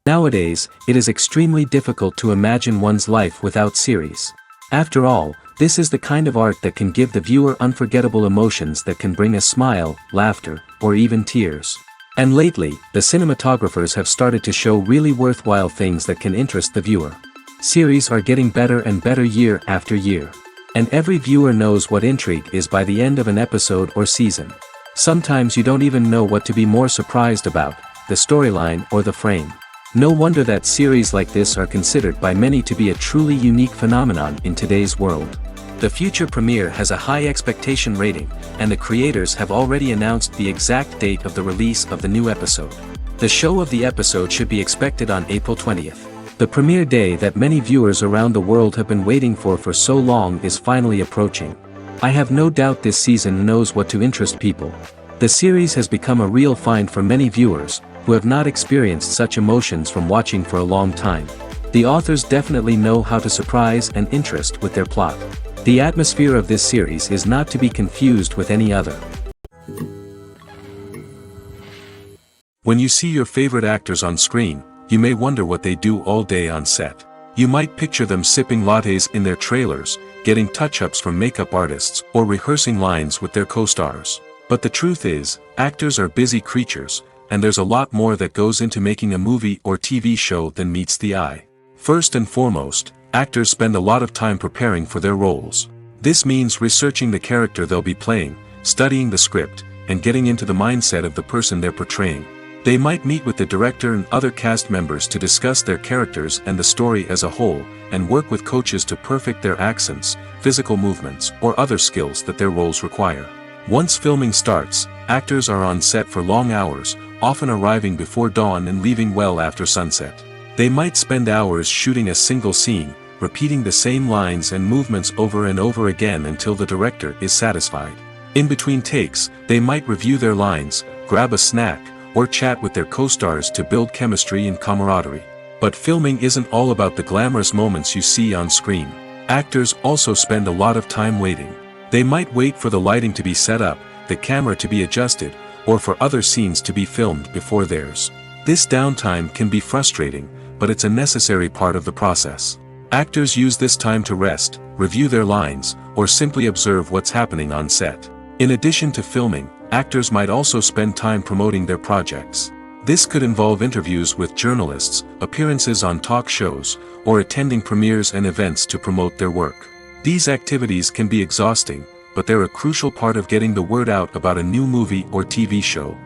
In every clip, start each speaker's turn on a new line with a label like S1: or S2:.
S1: Nowadays, it is extremely difficult to imagine one's life without series. After all, this is the kind of art that can give the viewer unforgettable emotions that can bring a smile, laughter, or even tears. And lately, the cinematographers have started to show really worthwhile things that can interest the viewer. Series are getting better and better year after year. And every viewer knows what intrigue is by the end of an episode or season. Sometimes you don't even know what to be more surprised about, the storyline or the frame. No wonder that series like this are considered by many to be a truly unique phenomenon in today's world. The future premiere has a high expectation rating, and the creators have already announced the exact date of the release of the new episode. The show of the episode should be expected on April 20th. The premiere day that many viewers around the world have been waiting for so long is finally approaching. I have no doubt this season knows what to interest people. The series has become a real find for many viewers, who have not experienced such emotions from watching for a long time. The authors definitely know how to surprise and interest with their plot. The atmosphere of this series is not to be confused with any other. When you see your favorite actors on screen, you may wonder what they do all day on set. You might picture them sipping lattes in their trailers, getting touch-ups from makeup artists, or rehearsing lines with their co-stars. But the truth is, actors are busy creatures, and there's a lot more that goes into making a movie or TV show than meets the eye. First and foremost, actors spend a lot of time preparing for their roles. This means researching the character they'll be playing, studying the script, and getting into the mindset of the person they're portraying. They might meet with the director and other cast members to discuss their characters and the story as a whole, and work with coaches to perfect their accents, physical movements, or other skills that their roles require. Once filming starts, actors are on set for long hours, often arriving before dawn and leaving well after sunset. They might spend hours shooting a single scene, repeating the same lines and movements over and over again until the director is satisfied. In between takes, they might review their lines, grab a snack, or chat with their co-stars to build chemistry and camaraderie. But filming isn't all about the glamorous moments you see on screen. Actors also spend a lot of time waiting. They might wait for the lighting to be set up, the camera to be adjusted, or for other scenes to be filmed before theirs. This downtime can be frustrating, but it's a necessary part of the process. Actors use this time to rest, review their lines, or simply observe what's happening on set. In addition to filming, actors might also spend time promoting their projects. This could involve interviews with journalists, appearances on talk shows, or attending premieres and events to promote their work. These activities can be exhausting, but they're a crucial part of getting the word out about a new movie or TV show.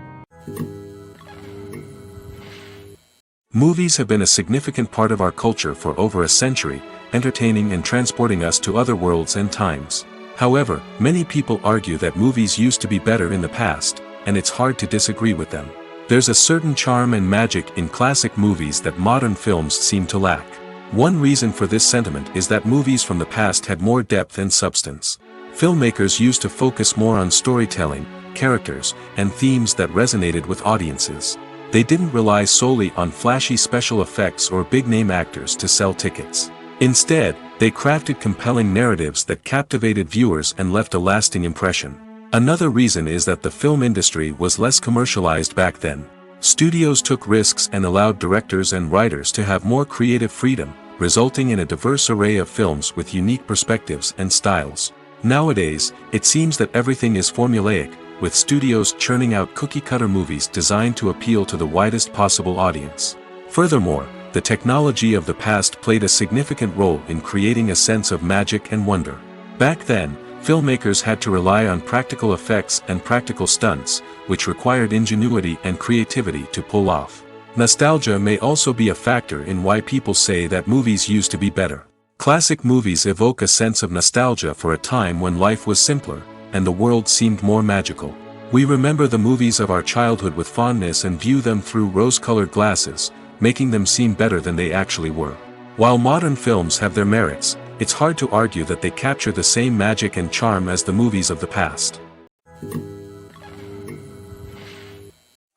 S1: Movies have been a significant part of our culture for over a century, entertaining and transporting us to other worlds and times. However, many people argue that movies used to be better in the past, and it's hard to disagree with them. There's a certain charm and magic in classic movies that modern films seem to lack. One reason for this sentiment is that movies from the past had more depth and substance. Filmmakers used to focus more on storytelling, characters, and themes that resonated with audiences. They didn't rely solely on flashy special effects or big-name actors to sell tickets. Instead, they crafted compelling narratives that captivated viewers and left a lasting impression. Another reason is that the film industry was less commercialized back then. Studios took risks and allowed directors and writers to have more creative freedom, resulting in a diverse array of films with unique perspectives and styles. Nowadays, it seems that everything is formulaic, with studios churning out cookie-cutter movies designed to appeal to the widest possible audience. Furthermore, the technology of the past played a significant role in creating a sense of magic and wonder. Back then, filmmakers had to rely on practical effects and practical stunts, which required ingenuity and creativity to pull off. Nostalgia may also be a factor in why people say that movies used to be better. Classic movies evoke a sense of nostalgia for a time when life was simpler, and the world seemed more magical. We remember the movies of our childhood with fondness and view them through rose-colored glasses, making them seem better than they actually were. While modern films have their merits, it's hard to argue that they capture the same magic and charm as the movies of the past.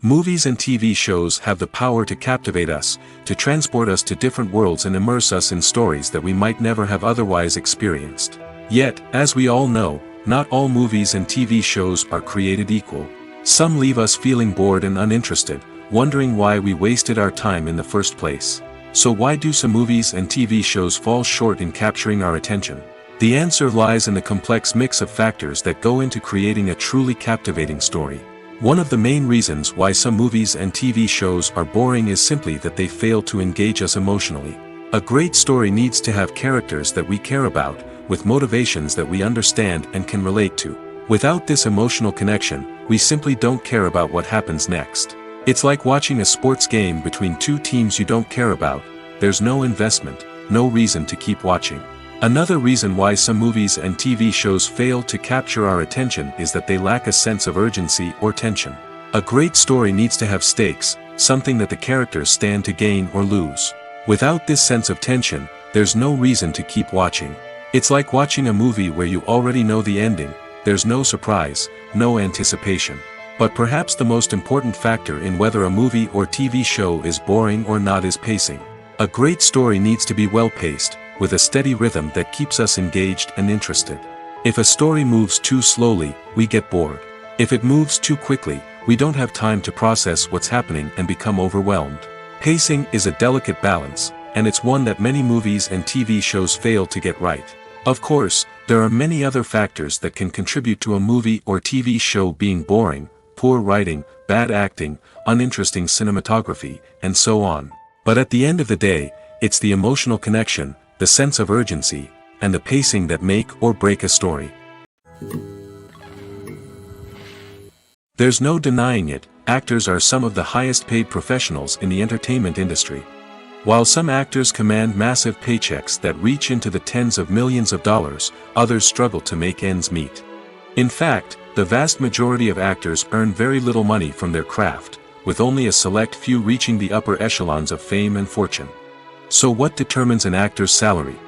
S1: Movies and TV shows have the power to captivate us, to transport us to different worlds and immerse us in stories that we might never have otherwise experienced. Yet, as we all know, not all movies and TV shows are created equal. Some leave us feeling bored and uninterested, wondering why we wasted our time in the first place. So why do some movies and TV shows fall short in capturing our attention? The answer lies in the complex mix of factors that go into creating a truly captivating story. One of the main reasons why some movies and TV shows are boring is simply that they fail to engage us emotionally. A great story needs to have characters that we care about, with motivations that we understand and can relate to. Without this emotional connection, we simply don't care about what happens next. It's like watching a sports game between two teams you don't care about. There's no investment, no reason to keep watching. Another reason why some movies and TV shows fail to capture our attention is that they lack a sense of urgency or tension. A great story needs to have stakes, something that the characters stand to gain or lose. Without this sense of tension, there's no reason to keep watching. It's like watching a movie where you already know the ending. There's no surprise, no anticipation. But perhaps the most important factor in whether a movie or TV show is boring or not is pacing. A great story needs to be well-paced, with a steady rhythm that keeps us engaged and interested. If a story moves too slowly, we get bored. If it moves too quickly, we don't have time to process what's happening and become overwhelmed. Pacing is a delicate balance, and it's one that many movies and TV shows fail to get right. Of course, there are many other factors that can contribute to a movie or TV show being boring: poor writing, bad acting, uninteresting cinematography, and so on. But at the end of the day, it's the emotional connection, the sense of urgency, and the pacing that make or break a story. There's no denying it, actors are some of the highest paid professionals in the entertainment industry. While some actors command massive paychecks that reach into the tens of millions of dollars, others struggle to make ends meet. In fact, the vast majority of actors earn very little money from their craft, with only a select few reaching the upper echelons of fame and fortune. So what determines an actor's salary?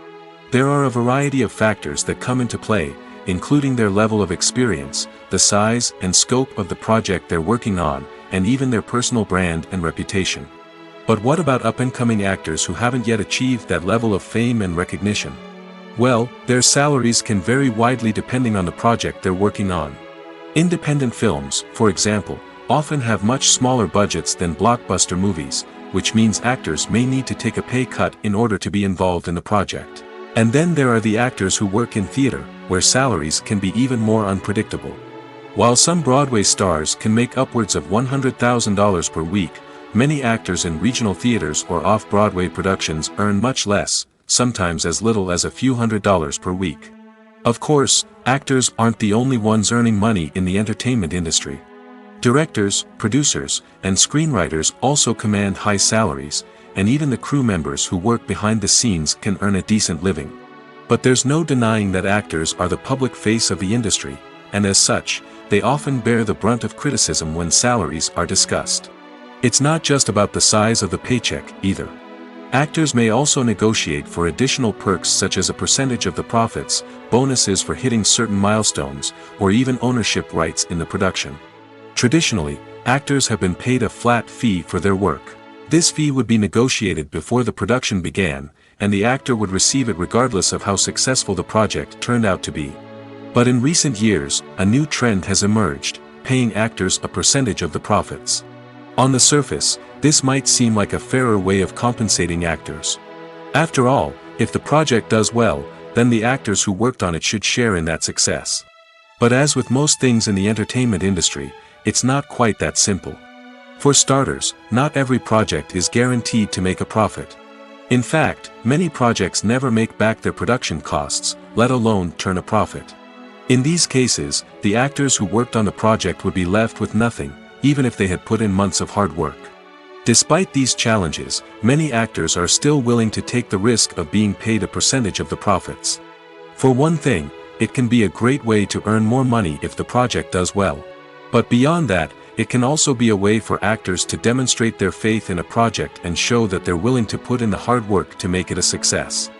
S1: There are a variety of factors that come into play, including their level of experience, the size and scope of the project they're working on, and even their personal brand and reputation. But what about up-and-coming actors who haven't yet achieved that level of fame and recognition? Well, their salaries can vary widely depending on the project they're working on. Independent films, for example, often have much smaller budgets than blockbuster movies, which means actors may need to take a pay cut in order to be involved in the project. And then there are the actors who work in theater, where salaries can be even more unpredictable. While some Broadway stars can make upwards of $100,000 per week, many actors in regional theaters or off-Broadway productions earn much less, sometimes as little as a few $100s per week. Of course, actors aren't the only ones earning money in the entertainment industry. Directors, producers, and screenwriters also command high salaries, and even the crew members who work behind the scenes can earn a decent living. But there's no denying that actors are the public face of the industry, and as such, they often bear the brunt of criticism when salaries are discussed. It's not just about the size of the paycheck, either. Actors may also negotiate for additional perks such as a percentage of the profits, bonuses for hitting certain milestones, or even ownership rights in the production. Traditionally, actors have been paid a flat fee for their work. This fee would be negotiated before the production began, and the actor would receive it regardless of how successful the project turned out to be. But in recent years, a new trend has emerged, paying actors a percentage of the profits. On the surface, this might seem like a fairer way of compensating actors. After all, if the project does well, then the actors who worked on it should share in that success. But as with most things in the entertainment industry, it's not quite that simple. For starters, not every project is guaranteed to make a profit. In fact, many projects never make back their production costs, let alone turn a profit. In these cases, the actors who worked on the project would be left with nothing, even if they had put in months of hard work. Despite these challenges, many actors are still willing to take the risk of being paid a percentage of the profits. For one thing, it can be a great way to earn more money if the project does well. But beyond that, it can also be a way for actors to demonstrate their faith in a project and show that they're willing to put in the hard work to make it a success.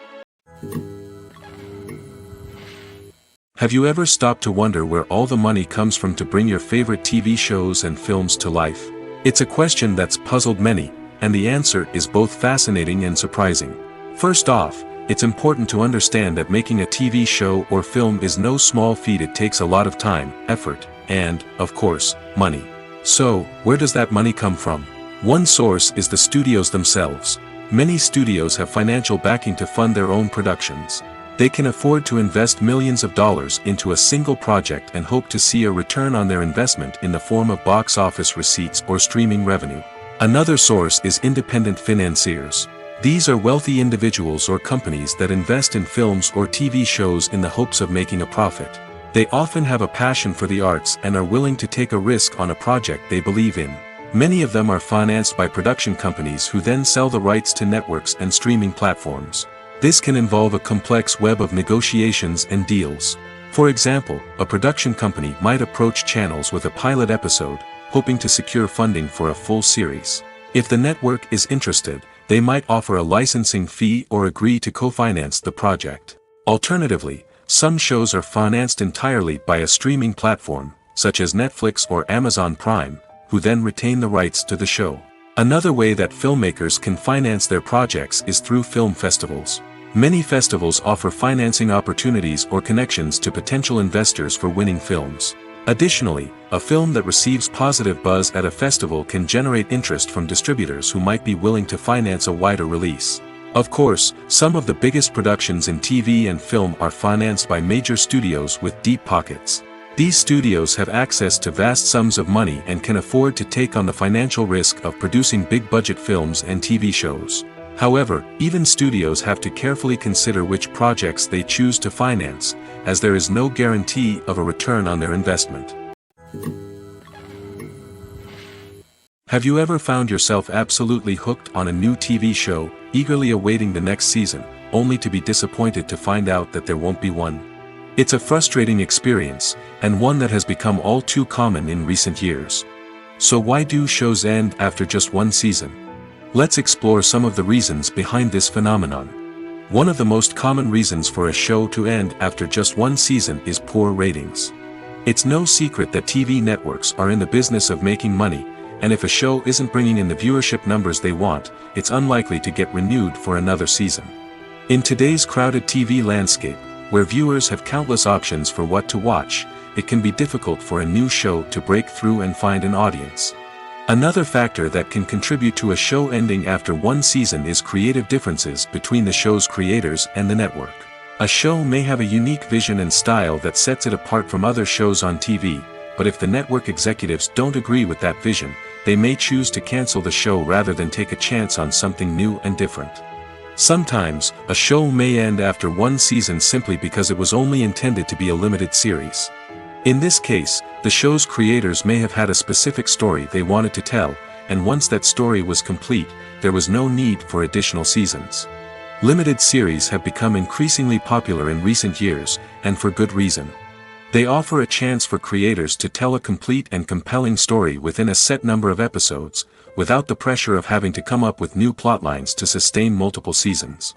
S1: Have you ever stopped to wonder where all the money comes from to bring your favorite TV shows and films to life? It's a question that's puzzled many, and the answer is both fascinating and surprising. First off, it's important to understand that making a TV show or film is no small feat. It takes a lot of time, effort, and, of course, money. So, where does that money come from? One source is the studios themselves. Many studios have financial backing to fund their own productions. They can afford to invest millions of dollars into a single project and hope to see a return on their investment in the form of box office receipts or streaming revenue. Another source is independent financiers. These are wealthy individuals or companies that invest in films or TV shows in the hopes of making a profit. They often have a passion for the arts and are willing to take a risk on a project they believe in. Many of them are financed by production companies who then sell the rights to networks and streaming platforms. This can involve a complex web of negotiations and deals. For example, a production company might approach channels with a pilot episode, hoping to secure funding for a full series. If the network is interested, they might offer a licensing fee or agree to co-finance the project. Alternatively, some shows are financed entirely by a streaming platform, such as Netflix or Amazon Prime, who then retain the rights to the show. Another way that filmmakers can finance their projects is through film festivals. Many festivals offer financing opportunities or connections to potential investors for winning films. Additionally, a film that receives positive buzz at a festival can generate interest from distributors who might be willing to finance a wider release. Of course, some of the biggest productions in TV and film are financed by major studios with deep pockets. These studios have access to vast sums of money and can afford to take on the financial risk of producing big-budget films and TV shows. However, even studios have to carefully consider which projects they choose to finance, as there is no guarantee of a return on their investment. Have you ever found yourself absolutely hooked on a new TV show, eagerly awaiting the next season, only to be disappointed to find out that there won't be one? It's a frustrating experience, and one that has become all too common in recent years. So why do shows end after just one season? Let's explore some of the reasons behind this phenomenon. One of the most common reasons for a show to end after just one season is poor ratings. It's no secret that TV networks are in the business of making money, and if a show isn't bringing in the viewership numbers they want, it's unlikely to get renewed for another season. In today's crowded TV landscape, where viewers have countless options for what to watch, it can be difficult for a new show to break through and find an audience. Another factor that can contribute to a show ending after one season is creative differences between the show's creators and the network. A show may have a unique vision and style that sets it apart from other shows on TV, but if the network executives don't agree with that vision, they may choose to cancel the show rather than take a chance on something new and different. Sometimes, a show may end after one season simply because it was only intended to be a limited series. In this case, the show's creators may have had a specific story they wanted to tell, and once that story was complete, there was no need for additional seasons. Limited series have become increasingly popular in recent years, and for good reason. They offer a chance for creators to tell a complete and compelling story within a set number of episodes, without the pressure of having to come up with new plotlines to sustain multiple seasons.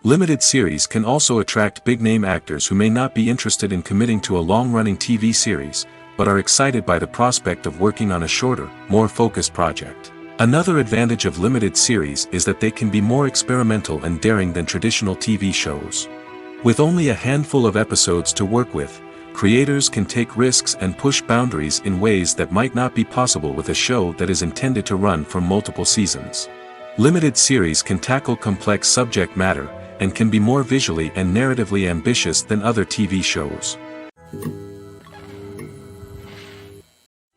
S1: Limited series can also attract big-name actors who may not be interested in committing to a long-running TV series, but are excited by the prospect of working on a shorter, more focused project. Another advantage of limited series is that they can be more experimental and daring than traditional TV shows. With only a handful of episodes to work with, creators can take risks and push boundaries in ways that might not be possible with a show that is intended to run for multiple seasons. Limited series can tackle complex subject matter, and can be more visually and narratively ambitious than other TV shows.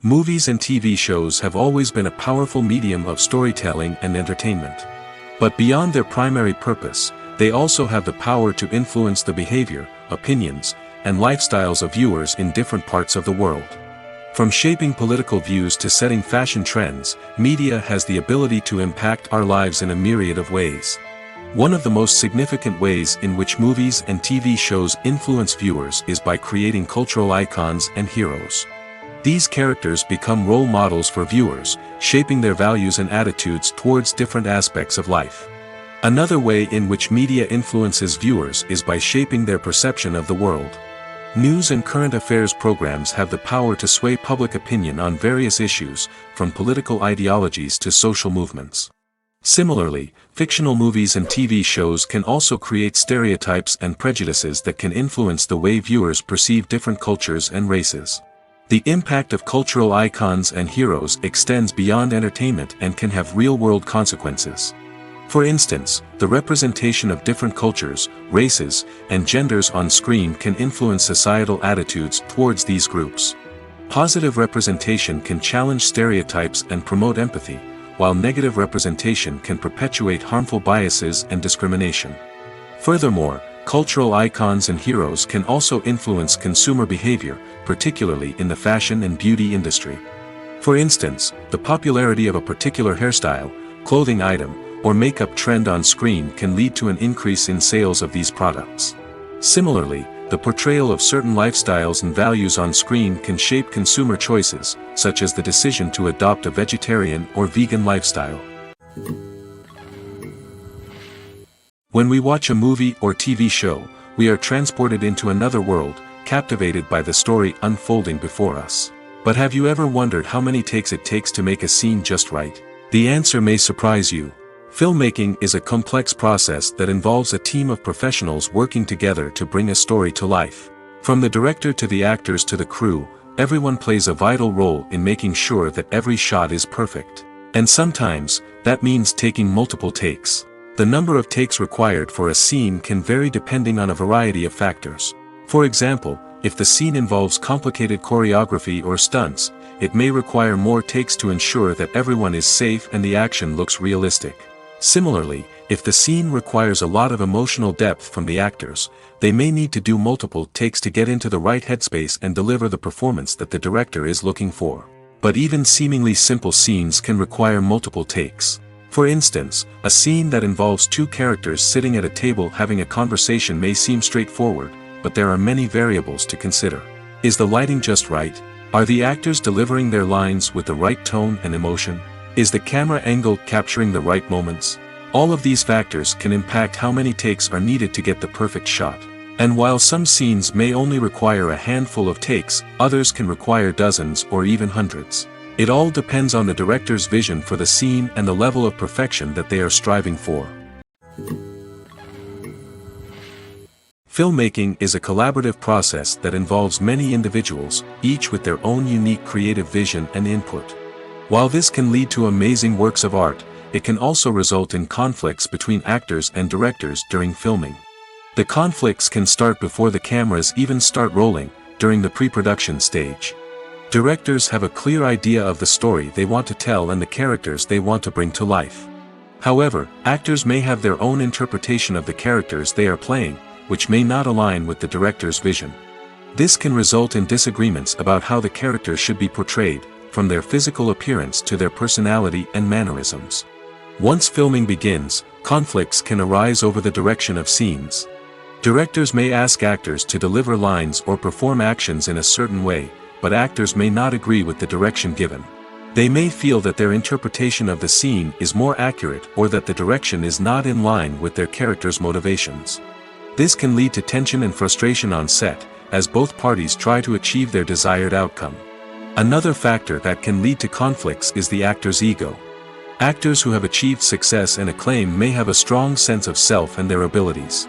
S1: Movies and TV shows have always been a powerful medium of storytelling and entertainment. But beyond their primary purpose, they also have the power to influence the behavior, opinions, and lifestyles of viewers in different parts of the world. From shaping political views to setting fashion trends, media has the ability to impact our lives in a myriad of ways. One of the most significant ways in which movies and TV shows influence viewers is by creating cultural icons and heroes. These characters become role models for viewers, shaping their values and attitudes towards different aspects of life. Another way in which media influences viewers is by shaping their perception of the world. News and current affairs programs have the power to sway public opinion on various issues, from political ideologies to social movements. Similarly, fictional movies and TV shows can also create stereotypes and prejudices that can influence the way viewers perceive different cultures and races. The impact of cultural icons and heroes extends beyond entertainment and can have real-world consequences. For instance, the representation of different cultures, races, and genders on screen can influence societal attitudes towards these groups. Positive representation can challenge stereotypes and promote empathy, while negative representation can perpetuate harmful biases and discrimination. Furthermore, cultural icons and heroes can also influence consumer behavior, particularly in the fashion and beauty industry. For instance, the popularity of a particular hairstyle, clothing item, or makeup trend on screen can lead to an increase in sales of these products. Similarly, the portrayal of certain lifestyles and values on screen can shape consumer choices, such as the decision to adopt a vegetarian or vegan lifestyle. When we watch a movie or TV show, we are transported into another world, captivated by the story unfolding before us. But have you ever wondered how many takes it takes to make a scene just right? The answer may surprise you. Filmmaking is a complex process that involves a team of professionals working together to bring a story to life. From the director to the actors to the crew, everyone plays a vital role in making sure that every shot is perfect. And sometimes, that means taking multiple takes. The number of takes required for a scene can vary depending on a variety of factors. For example, if the scene involves complicated choreography or stunts, it may require more takes to ensure that everyone is safe and the action looks realistic. Similarly, if the scene requires a lot of emotional depth from the actors, they may need to do multiple takes to get into the right headspace and deliver the performance that the director is looking for. But even seemingly simple scenes can require multiple takes. For instance, a scene that involves two characters sitting at a table having a conversation may seem straightforward, but there are many variables to consider. Is the lighting just right? Are the actors delivering their lines with the right tone and emotion? Is the camera angle capturing the right moments? All of these factors can impact how many takes are needed to get the perfect shot. And while some scenes may only require a handful of takes, others can require dozens or even hundreds. It all depends on the director's vision for the scene and the level of perfection that they are striving for. Filmmaking is a collaborative process that involves many individuals, each with their own unique creative vision and input. While this can lead to amazing works of art, it can also result in conflicts between actors and directors during filming. The conflicts can start before the cameras even start rolling, during the pre-production stage. Directors have a clear idea of the story they want to tell and the characters they want to bring to life. However, actors may have their own interpretation of the characters they are playing, which may not align with the director's vision. This can result in disagreements about how the characters should be portrayed, from their physical appearance to their personality and mannerisms. Once filming begins, conflicts can arise over the direction of scenes. Directors may ask actors to deliver lines or perform actions in a certain way, but actors may not agree with the direction given. They may feel that their interpretation of the scene is more accurate or that the direction is not in line with their character's motivations. This can lead to tension and frustration on set, as both parties try to achieve their desired outcome. Another factor that can lead to conflicts is the actor's ego. Actors who have achieved success and acclaim may have a strong sense of self and their abilities.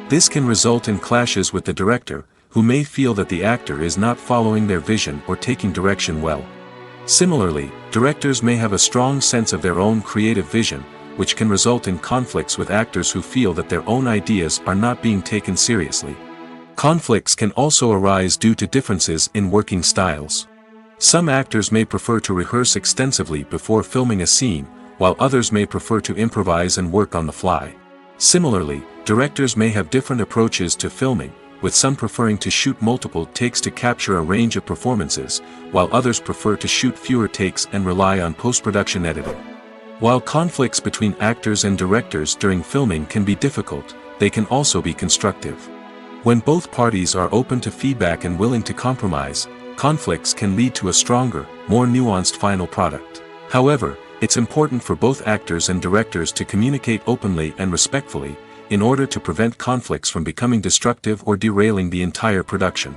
S1: This can result in clashes with the director, who may feel that the actor is not following their vision or taking direction well. Similarly, directors may have a strong sense of their own creative vision, which can result in conflicts with actors who feel that their own ideas are not being taken seriously. Conflicts can also arise due to differences in working styles. Some actors may prefer to rehearse extensively before filming a scene, while others may prefer to improvise and work on the fly. Similarly, directors may have different approaches to filming, with some preferring to shoot multiple takes to capture a range of performances, while others prefer to shoot fewer takes and rely on post-production editing. While conflicts between actors and directors during filming can be difficult, they can also be constructive. When both parties are open to feedback and willing to compromise, conflicts can lead to a stronger, more nuanced final product. However, it's important for both actors and directors to communicate openly and respectfully, in order to prevent conflicts from becoming destructive or derailing the entire production.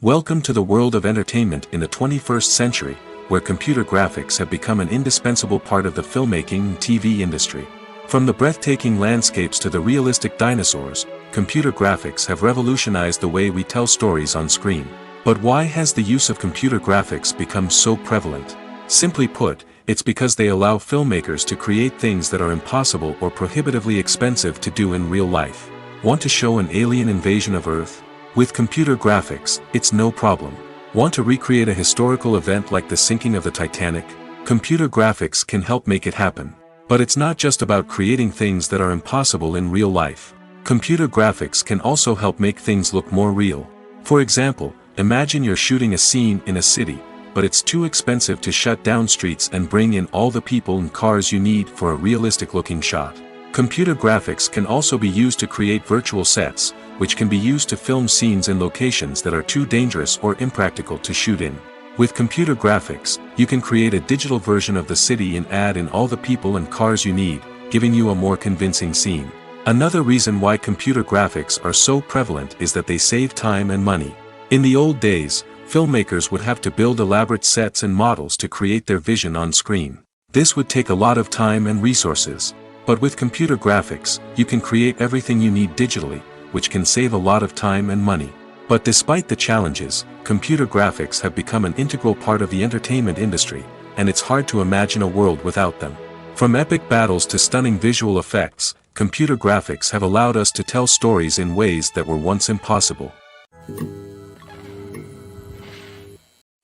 S1: Welcome to the world of entertainment in the 21st century, where computer graphics have become an indispensable part of the filmmaking and TV industry. From the breathtaking landscapes to the realistic dinosaurs, computer graphics have revolutionized the way we tell stories on screen. But why has the use of computer graphics become so prevalent? Simply put, it's because they allow filmmakers to create things that are impossible or prohibitively expensive to do in real life. Want to show an alien invasion of Earth? With computer graphics, it's no problem. Want to recreate a historical event like the sinking of the Titanic? Computer graphics can help make it happen. But it's not just about creating things that are impossible in real life. Computer graphics can also help make things look more real. For example, imagine you're shooting a scene in a city, but it's too expensive to shut down streets and bring in all the people and cars you need for a realistic-looking shot. Computer graphics can also be used to create virtual sets, which can be used to film scenes in locations that are too dangerous or impractical to shoot in. With computer graphics, you can create a digital version of the city and add in all the people and cars you need, giving you a more convincing scene. Another reason why computer graphics are so prevalent is that they save time and money. In the old days, filmmakers would have to build elaborate sets and models to create their vision on screen. This would take a lot of time and resources. But with computer graphics, you can create everything you need digitally, which can save a lot of time and money. But despite the challenges, computer graphics have become an integral part of the entertainment industry, and it's hard to imagine a world without them. From epic battles to stunning visual effects, computer graphics have allowed us to tell stories in ways that were once impossible.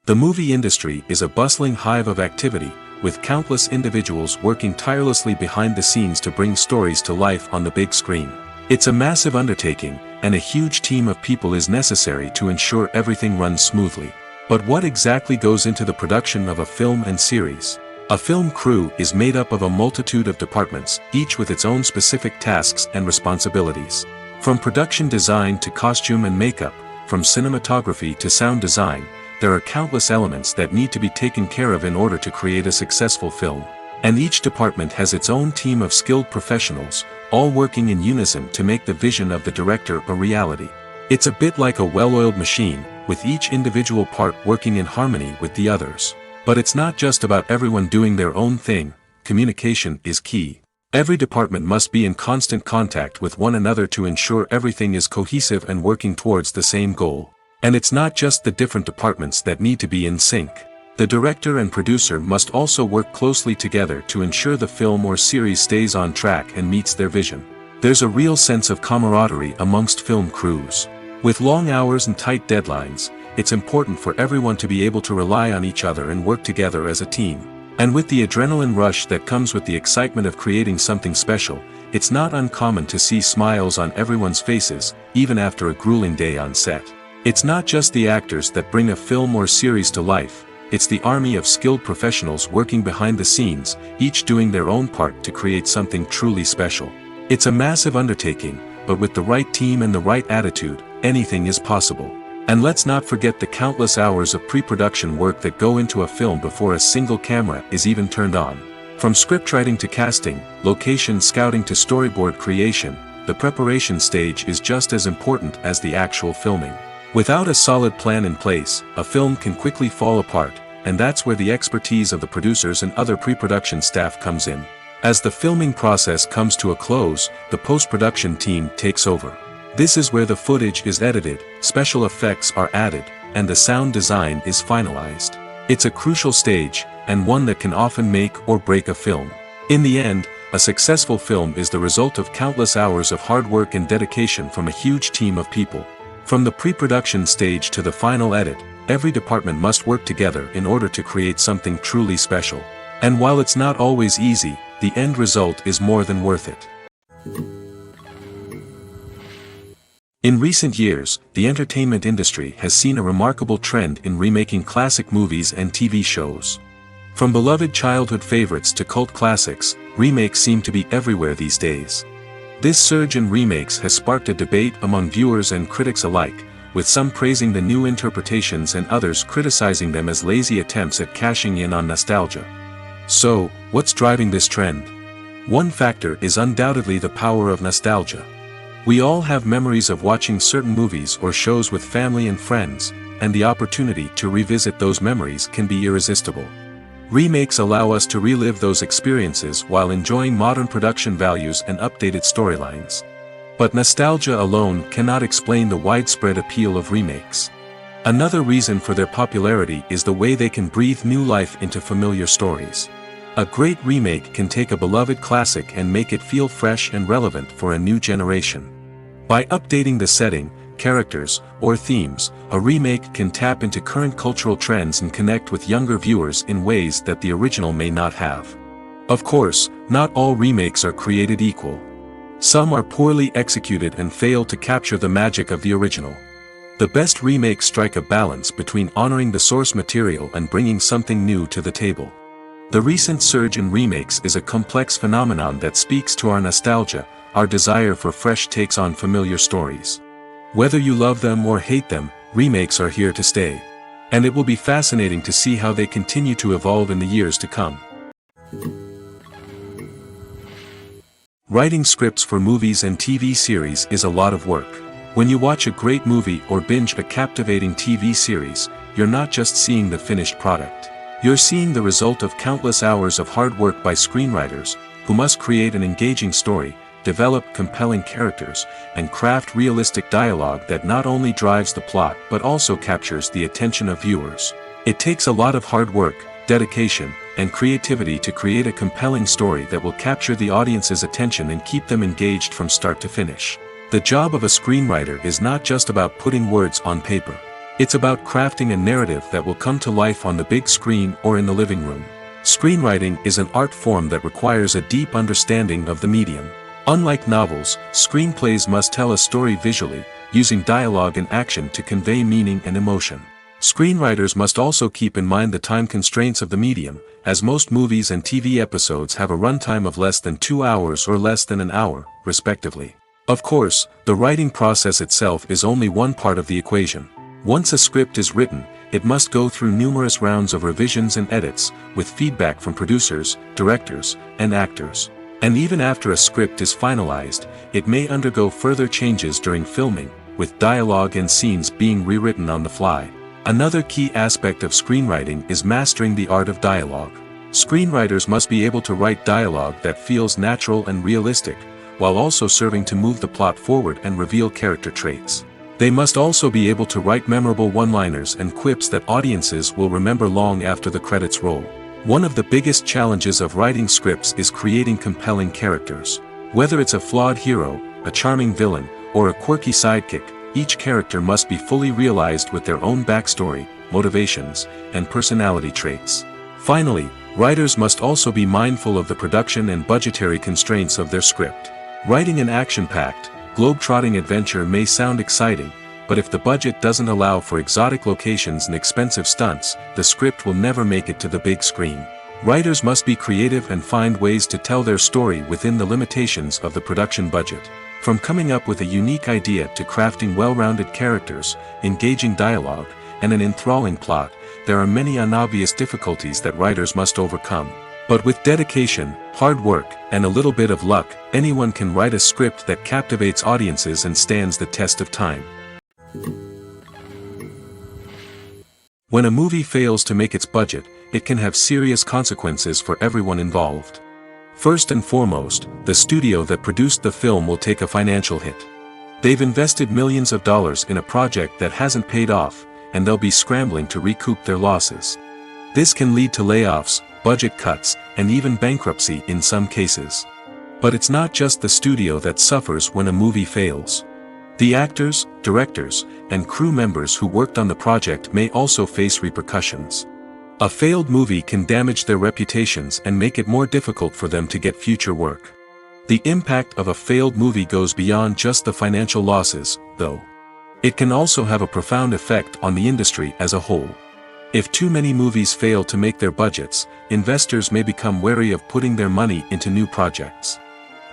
S1: The movie industry is a bustling hive of activity, with countless individuals working tirelessly behind the scenes to bring stories to life on the big screen. It's a massive undertaking, and a huge team of people is necessary to ensure everything runs smoothly. But what exactly goes into the production of a film and series? A film crew is made up of a multitude of departments, each with its own specific tasks and responsibilities. From production design to costume and makeup, from cinematography to sound design, there are countless elements that need to be taken care of in order to create a successful film. And each department has its own team of skilled professionals, all working in unison to make the vision of the director a reality. It's a bit like a well-oiled machine, with each individual part working in harmony with the others. But it's not just about everyone doing their own thing. Communication is key. Every department must be in constant contact with one another to ensure everything is cohesive and working towards the same goal. And it's not just the different departments that need to be in sync. The director and producer must also work closely together to ensure the film or series stays on track and meets their vision. There's a real sense of camaraderie amongst film crews. With long hours and tight deadlines, it's important for everyone to be able to rely on each other and work together as a team. And with the adrenaline rush that comes with the excitement of creating something special, it's not uncommon to see smiles on everyone's faces, even after a grueling day on set. It's not just the actors that bring a film or series to life. It's the army of skilled professionals working behind the scenes, each doing their own part to create something truly special. It's a massive undertaking, but with the right team and the right attitude, anything is possible. And let's not forget the countless hours of pre-production work that go into a film before a single camera is even turned on. From scriptwriting to casting, location scouting to storyboard creation, the preparation stage is just as important as the actual filming. Without a solid plan in place, a film can quickly fall apart, and that's where the expertise of the producers and other pre-production staff comes in. As the filming process comes to a close, the post-production team takes over. This is where the footage is edited, special effects are added, and the sound design is finalized. It's a crucial stage, and one that can often make or break a film. In the end, a successful film is the result of countless hours of hard work and dedication from a huge team of people. From the pre-production stage to the final edit, every department must work together in order to create something truly special. And while it's not always easy, the end result is more than worth it. In recent years, the entertainment industry has seen a remarkable trend in remaking classic movies and TV shows. From beloved childhood favorites to cult classics, remakes seem to be everywhere these days. This surge in remakes has sparked a debate among viewers and critics alike, with some praising the new interpretations and others criticizing them as lazy attempts at cashing in on nostalgia. So, what's driving this trend? One factor is undoubtedly the power of nostalgia. We all have memories of watching certain movies or shows with family and friends, and the opportunity to revisit those memories can be irresistible. Remakes allow us to relive those experiences while enjoying modern production values and updated storylines. But nostalgia alone cannot explain the widespread appeal of remakes. Another reason for their popularity is the way they can breathe new life into familiar stories. A great remake can take a beloved classic and make it feel fresh and relevant for a new generation. By updating the setting, characters, or themes, a remake can tap into current cultural trends and connect with younger viewers in ways that the original may not have. Of course, not all remakes are created equal. Some are poorly executed and fail to capture the magic of the original. The best remakes strike a balance between honoring the source material and bringing something new to the table. The recent surge in remakes is a complex phenomenon that speaks to our nostalgia, our desire for fresh takes on familiar stories. Whether you love them or hate them, remakes are here to stay. And it will be fascinating to see how they continue to evolve in the years to come. Writing scripts for movies and TV series is a lot of work. When you watch a great movie or binge a captivating TV series, you're not just seeing the finished product. You're seeing the result of countless hours of hard work by screenwriters, who must create an engaging story, develop compelling characters, and craft realistic dialogue that not only drives the plot but also captures the attention of viewers. It takes a lot of hard work, dedication, and creativity to create a compelling story that will capture the audience's attention and keep them engaged from start to finish. The job of a screenwriter is not just about putting words on paper. It's about crafting a narrative that will come to life on the big screen or in the living room. Screenwriting is an art form that requires a deep understanding of the medium. Unlike novels, screenplays must tell a story visually, using dialogue and action to convey meaning and emotion. Screenwriters must also keep in mind the time constraints of the medium, as most movies and TV episodes have a runtime of less than 2 hours or less than an hour, respectively. Of course, the writing process itself is only one part of the equation. Once a script is written, it must go through numerous rounds of revisions and edits, with feedback from producers, directors, and actors. And even after a script is finalized, it may undergo further changes during filming, with dialogue and scenes being rewritten on the fly. Another key aspect of screenwriting is mastering the art of dialogue. Screenwriters must be able to write dialogue that feels natural and realistic, while also serving to move the plot forward and reveal character traits. They must also be able to write memorable one-liners and quips that audiences will remember long after the credits roll. One of the biggest challenges of writing scripts is creating compelling characters. Whether it's a flawed hero, a charming villain, or a quirky sidekick, each character must be fully realized with their own backstory, motivations, and personality traits. Finally, writers must also be mindful of the production and budgetary constraints of their script. Writing an action-packed, globe-trotting adventure may sound exciting, but if the budget doesn't allow for exotic locations and expensive stunts, the script will never make it to the big screen. Writers must be creative and find ways to tell their story within the limitations of the production budget. From coming up with a unique idea to crafting well-rounded characters, engaging dialogue, and an enthralling plot, there are many unobvious difficulties that writers must overcome. But with dedication, hard work, and a little bit of luck, anyone can write a script that captivates audiences and stands the test of time. When a movie fails to make its budget, it can have serious consequences for everyone involved. First and foremost, the studio that produced the film will take a financial hit. They've invested millions of dollars in a project that hasn't paid off, and they'll be scrambling to recoup their losses. This can lead to layoffs, budget cuts, and even bankruptcy in some cases. But it's not just the studio that suffers when a movie fails. The actors, directors, and crew members who worked on the project may also face repercussions. A failed movie can damage their reputations and make it more difficult for them to get future work. The impact of a failed movie goes beyond just the financial losses, though. It can also have a profound effect on the industry as a whole. If too many movies fail to make their budgets, investors may become wary of putting their money into new projects.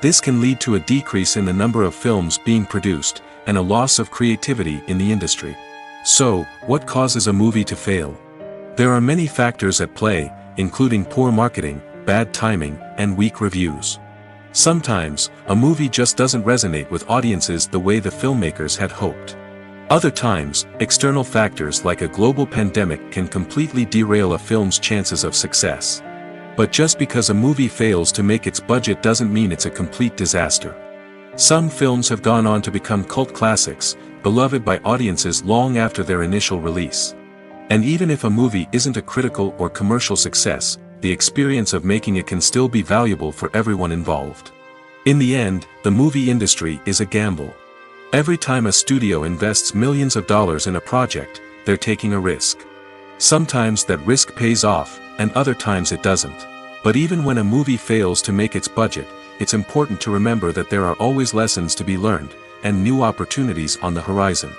S1: This can lead to a decrease in the number of films being produced, and a loss of creativity in the industry. So, what causes a movie to fail? There are many factors at play, including poor marketing, bad timing, and weak reviews. Sometimes, a movie just doesn't resonate with audiences the way the filmmakers had hoped. Other times, external factors like a global pandemic can completely derail a film's chances of success. But just because a movie fails to make its budget doesn't mean it's a complete disaster. Some films have gone on to become cult classics, beloved by audiences long after their initial release. And even if a movie isn't a critical or commercial success, the experience of making it can still be valuable for everyone involved. In the end, the movie industry is a gamble. Every time a studio invests millions of dollars in a project, they're taking a risk. Sometimes that risk pays off, and other times it doesn't. But even when a movie fails to make its budget, it's important to remember that there are always lessons to be learned, and new opportunities on the horizon.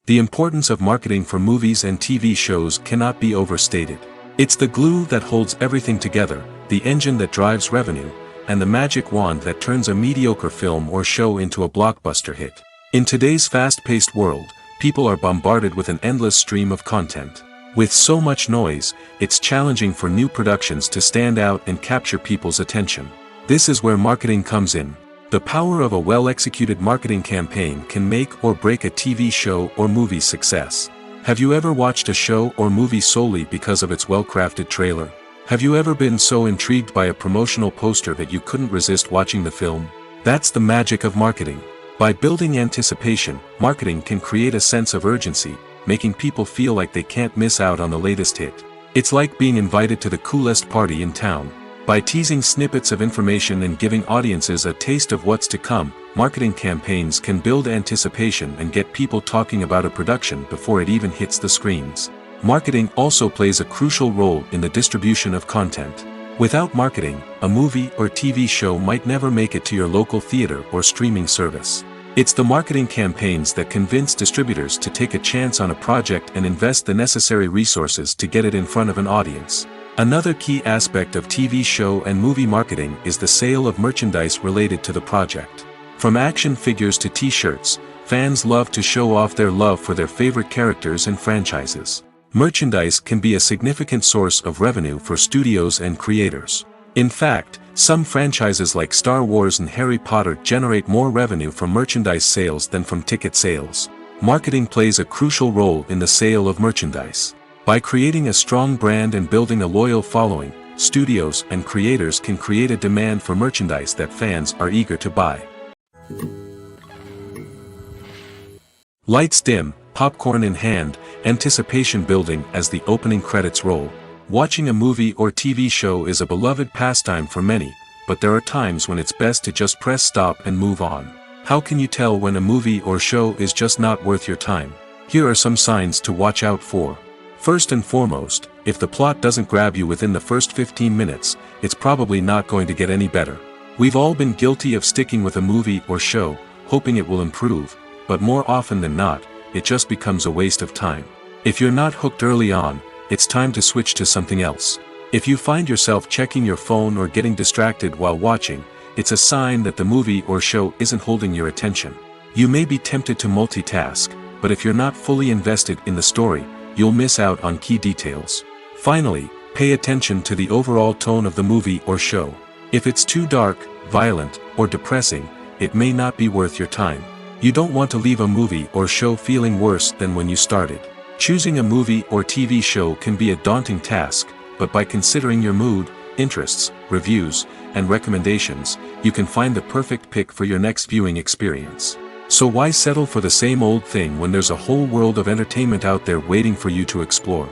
S1: The importance of marketing for movies and TV shows cannot be overstated. It's the glue that holds everything together, the engine that drives revenue, and the magic wand that turns a mediocre film or show into a blockbuster hit. In today's fast-paced world, people are bombarded with an endless stream of content. With so much noise, it's challenging for new productions to stand out and capture people's attention. This is where marketing comes in. The power of a well-executed marketing campaign can make or break a TV show or movie's success. Have you ever watched a show or movie solely because of its well-crafted trailer? Have you ever been so intrigued by a promotional poster that you couldn't resist watching the film? That's the magic of marketing. By building anticipation, marketing can create a sense of urgency, making people feel like they can't miss out on the latest hit. It's like being invited to the coolest party in town. By teasing snippets of information and giving audiences a taste of what's to come, marketing campaigns can build anticipation and get people talking about a production before it even hits the screens. Marketing also plays a crucial role in the distribution of content. Without marketing, a movie or TV show might never make it to your local theater or streaming service. It's the marketing campaigns that convince distributors to take a chance on a project and invest the necessary resources to get it in front of an audience. Another key aspect of TV show and movie marketing is the sale of merchandise related to the project. From action figures to t-shirts, fans love to show off their love for their favorite characters and franchises. Merchandise can be a significant source of revenue for studios and creators. In fact, some franchises like Star Wars and Harry Potter generate more revenue from merchandise sales than from ticket sales. Marketing plays a crucial role in the sale of merchandise. By creating a strong brand and building a loyal following, studios and creators can create a demand for merchandise that fans are eager to buy. Lights dim, popcorn in hand, anticipation building as the opening credits roll. Watching a movie or TV show is a beloved pastime for many, but there are times when it's best to just press stop and move on. How can you tell when a movie or show is just not worth your time? Here are some signs to watch out for. First and foremost, if the plot doesn't grab you within the first 15 minutes, it's probably not going to get any better. We've all been guilty of sticking with a movie or show, hoping it will improve, but more often than not, it just becomes a waste of time. If you're not hooked early on, it's time to switch to something else. If you find yourself checking your phone or getting distracted while watching, it's a sign that the movie or show isn't holding your attention. You may be tempted to multitask, but if you're not fully invested in the story, you'll miss out on key details. Finally, pay attention to the overall tone of the movie or show. If it's too dark, violent, or depressing, it may not be worth your time. You don't want to leave a movie or show feeling worse than when you started. Choosing a movie or TV show can be a daunting task, but by considering your mood, interests, reviews, and recommendations, you can find the perfect pick for your next viewing experience. So why settle for the same old thing when there's a whole world of entertainment out there waiting for you to explore?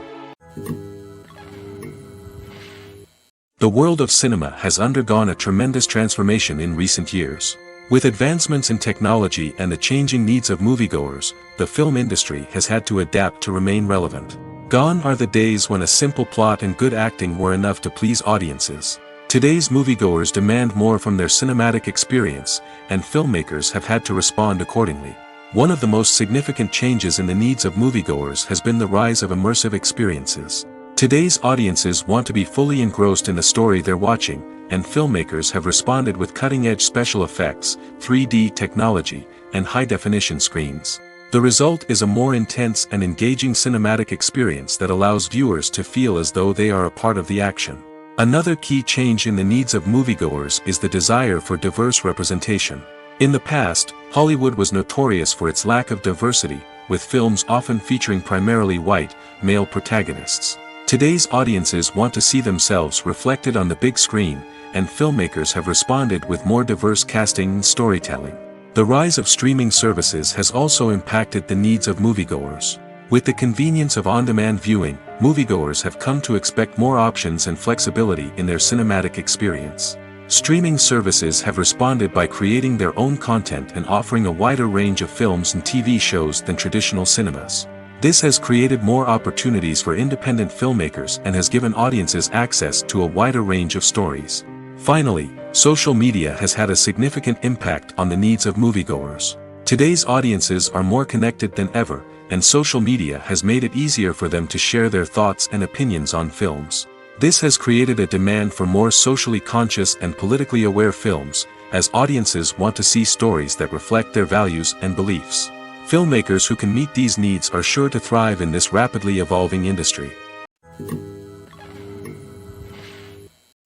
S1: The world of cinema has undergone a tremendous transformation in recent years. With advancements in technology and the changing needs of moviegoers, the film industry has had to adapt to remain relevant. Gone are the days when a simple plot and good acting were enough to please audiences. Today's moviegoers demand more from their cinematic experience, and filmmakers have had to respond accordingly. One of the most significant changes in the needs of moviegoers has been the rise of immersive experiences. Today's audiences want to be fully engrossed in the story they're watching, and filmmakers have responded with cutting-edge special effects, 3D technology, and high-definition screens. The result is a more intense and engaging cinematic experience that allows viewers to feel as though they are a part of the action. Another key change in the needs of moviegoers is the desire for diverse representation. In the past, Hollywood was notorious for its lack of diversity, with films often featuring primarily white, male protagonists. Today's audiences want to see themselves reflected on the big screen, and filmmakers have responded with more diverse casting and storytelling. The rise of streaming services has also impacted the needs of moviegoers. With the convenience of on-demand viewing, moviegoers have come to expect more options and flexibility in their cinematic experience. Streaming services have responded by creating their own content and offering a wider range of films and TV shows than traditional cinemas. This has created more opportunities for independent filmmakers and has given audiences access to a wider range of stories. Finally, social media has had a significant impact on the needs of moviegoers. Today's audiences are more connected than ever, and social media has made it easier for them to share their thoughts and opinions on films. This has created a demand for more socially conscious and politically aware films, as audiences want to see stories that reflect their values and beliefs. Filmmakers who can meet these needs are sure to thrive in this rapidly evolving industry.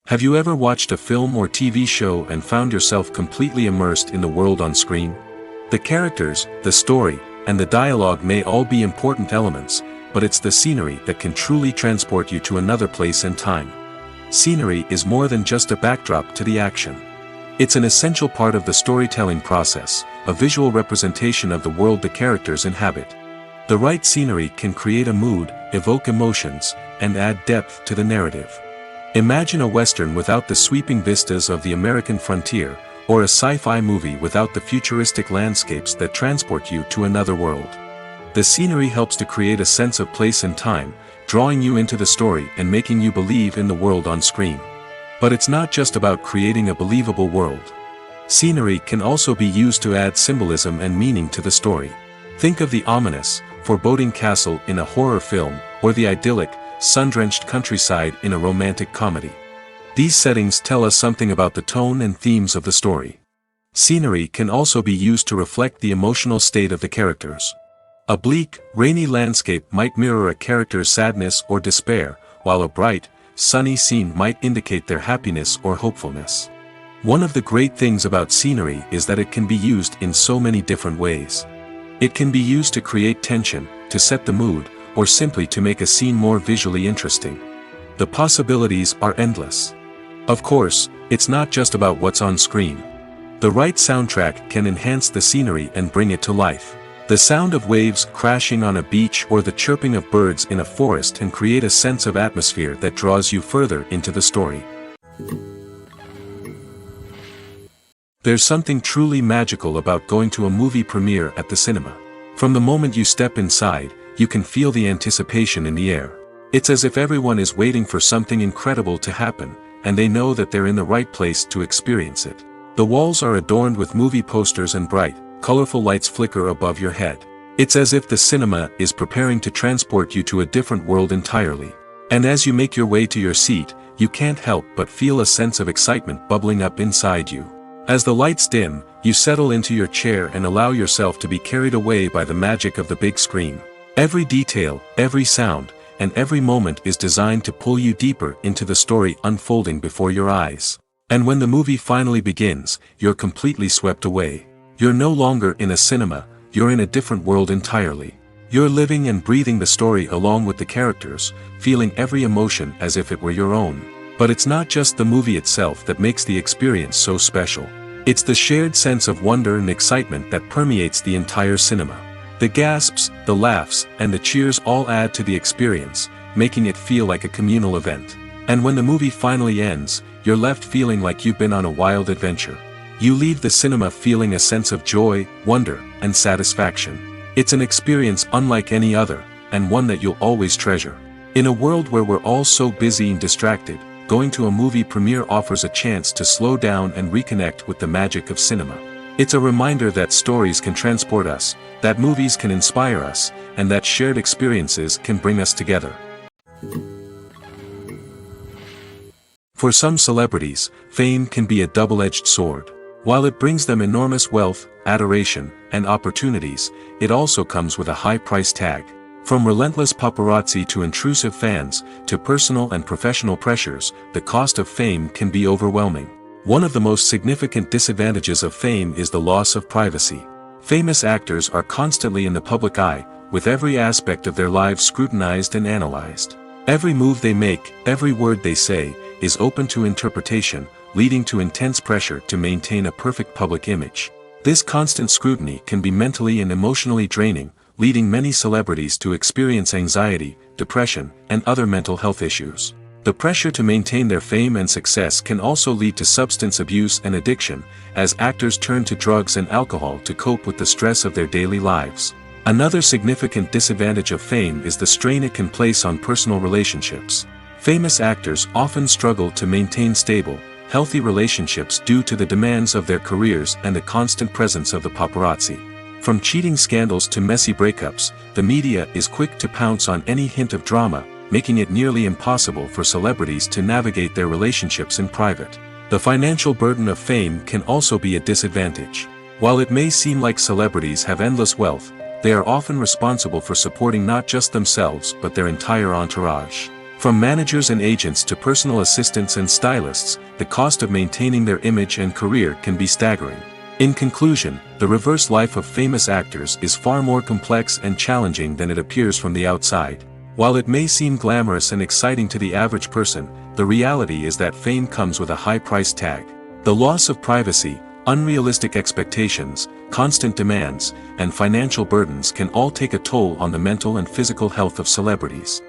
S1: Have you ever watched a film or TV show and found yourself completely immersed in the world on screen? The characters, the story, and the dialogue may all be important elements, but it's the scenery that can truly transport you to another place and time. Scenery is more than just a backdrop to the action. It's an essential part of the storytelling process, a visual representation of the world the characters inhabit. The right scenery can create a mood, evoke emotions, and add depth to the narrative. Imagine a Western without the sweeping vistas of the American frontier, or a sci-fi movie without the futuristic landscapes that transport you to another world. The scenery helps to create a sense of place and time, drawing you into the story and making you believe in the world on screen. But it's not just about creating a believable world. Scenery can also be used to add symbolism and meaning to the story. Think of the ominous, foreboding castle in a horror film, or the idyllic, sun-drenched countryside in a romantic comedy. These settings tell us something about the tone and themes of the story. Scenery can also be used to reflect the emotional state of the characters. A bleak, rainy landscape might mirror a character's sadness or despair, while a bright, sunny scene might indicate their happiness or hopefulness. One of the great things about scenery is that it can be used in so many different ways. It can be used to create tension, to set the mood, or simply to make a scene more visually interesting. The possibilities are endless. Of course, it's not just about what's on screen. The right soundtrack can enhance the scenery and bring it to life. The sound of waves crashing on a beach or the chirping of birds in a forest can create a sense of atmosphere that draws you further into the story. There's something truly magical about going to a movie premiere at the cinema. From the moment you step inside, you can feel the anticipation in the air. It's as if everyone is waiting for something incredible to happen, and they know that they're in the right place to experience it. The walls are adorned with movie posters and bright, colorful lights flicker above your head. It's as if the cinema is preparing to transport you to a different world entirely. And as you make your way to your seat, you can't help but feel a sense of excitement bubbling up inside you. As the lights dim, you settle into your chair and allow yourself to be carried away by the magic of the big screen. Every detail, every sound, and every moment is designed to pull you deeper into the story unfolding before your eyes. And when the movie finally begins, you're completely swept away. You're no longer in a cinema, you're in a different world entirely. You're living and breathing the story along with the characters, feeling every emotion as if it were your own. But it's not just the movie itself that makes the experience so special. It's the shared sense of wonder and excitement that permeates the entire cinema. The gasps, the laughs, and the cheers all add to the experience, making it feel like a communal event. And when the movie finally ends, you're left feeling like you've been on a wild adventure. You leave the cinema feeling a sense of joy, wonder, and satisfaction. It's an experience unlike any other, and one that you'll always treasure. In a world where we're all so busy and distracted, going to a movie premiere offers a chance to slow down and reconnect with the magic of cinema. It's a reminder that stories can transport us, that movies can inspire us, and that shared experiences can bring us together. For some celebrities, fame can be a double-edged sword. While it brings them enormous wealth, adoration, and opportunities, it also comes with a high price tag. From relentless paparazzi to intrusive fans, to personal and professional pressures, the cost of fame can be overwhelming. One of the most significant disadvantages of fame is the loss of privacy. Famous actors are constantly in the public eye, with every aspect of their lives scrutinized and analyzed. Every move they make, every word they say, is open to interpretation, leading to intense pressure to maintain a perfect public image. This constant scrutiny can be mentally and emotionally draining, leading many celebrities to experience anxiety, depression, and other mental health issues. The pressure to maintain their fame and success can also lead to substance abuse and addiction, as actors turn to drugs and alcohol to cope with the stress of their daily lives. Another significant disadvantage of fame is the strain it can place on personal relationships. Famous actors often struggle to maintain stable, healthy relationships due to the demands of their careers and the constant presence of the paparazzi. From cheating scandals to messy breakups, the media is quick to pounce on any hint of drama, making it nearly impossible for celebrities to navigate their relationships in private. The financial burden of fame can also be a disadvantage. While it may seem like celebrities have endless wealth, they are often responsible for supporting not just themselves but their entire entourage. From managers and agents to personal assistants and stylists, the cost of maintaining their image and career can be staggering. In conclusion, the reverse life of famous actors is far more complex and challenging than it appears from the outside. While it may seem glamorous and exciting to the average person, the reality is that fame comes with a high price tag. The loss of privacy, unrealistic expectations, constant demands, and financial burdens can all take a toll on the mental and physical health of celebrities.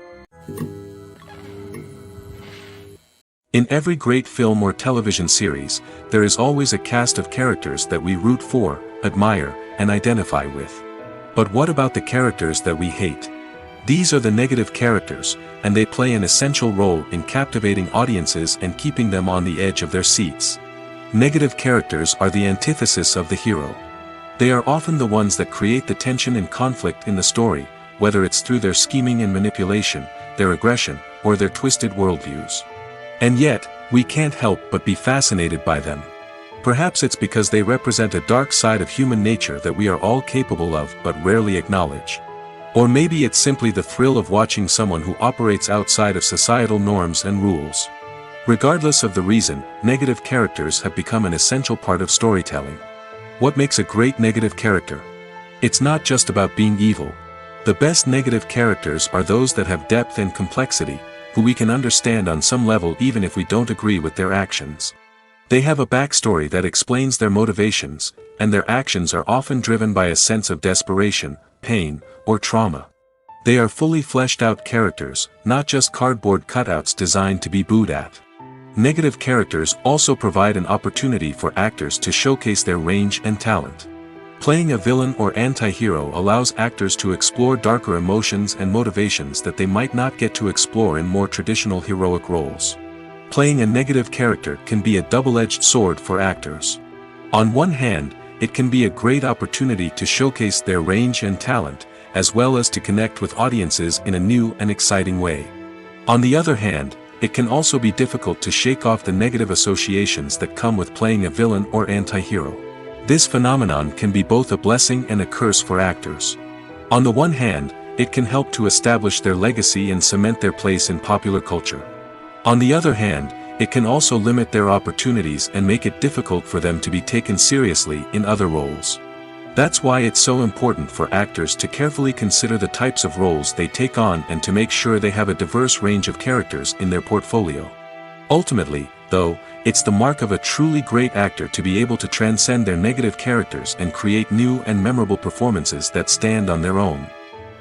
S1: In every great film or television series, there is always a cast of characters that we root for, admire, and identify with. But what about the characters that we hate? These are the negative characters, and they play an essential role in captivating audiences and keeping them on the edge of their seats. Negative characters are the antithesis of the hero. They are often the ones that create the tension and conflict in the story, whether it's through their scheming and manipulation, their aggression, or their twisted worldviews. And yet, we can't help but be fascinated by them. Perhaps it's because they represent a dark side of human nature that we are all capable of but rarely acknowledge. Or maybe it's simply the thrill of watching someone who operates outside of societal norms and rules. Regardless of the reason, negative characters have become an essential part of storytelling. What makes a great negative character? It's not just about being evil. The best negative characters are those that have depth and complexity, who we can understand on some level even if we don't agree with their actions. They have a backstory that explains their motivations, and their actions are often driven by a sense of desperation, pain, or trauma. They are fully fleshed out characters, not just cardboard cutouts designed to be booed at. Negative characters also provide an opportunity for actors to showcase their range and talent. Playing a villain or anti-hero allows actors to explore darker emotions and motivations that they might not get to explore in more traditional heroic roles. Playing a negative character can be a double-edged sword for actors. On one hand, it can be a great opportunity to showcase their range and talent, as well as to connect with audiences in a new and exciting way. On the other hand, it can also be difficult to shake off the negative associations that come with playing a villain or anti-hero. This phenomenon can be both a blessing and a curse for actors. On the one hand, it can help to establish their legacy and cement their place in popular culture. On the other hand, it can also limit their opportunities and make it difficult for them to be taken seriously in other roles. That's why it's so important for actors to carefully consider the types of roles they take on and to make sure they have a diverse range of characters in their portfolio. Ultimately, though, it's the mark of a truly great actor to be able to transcend their negative characters and create new and memorable performances that stand on their own.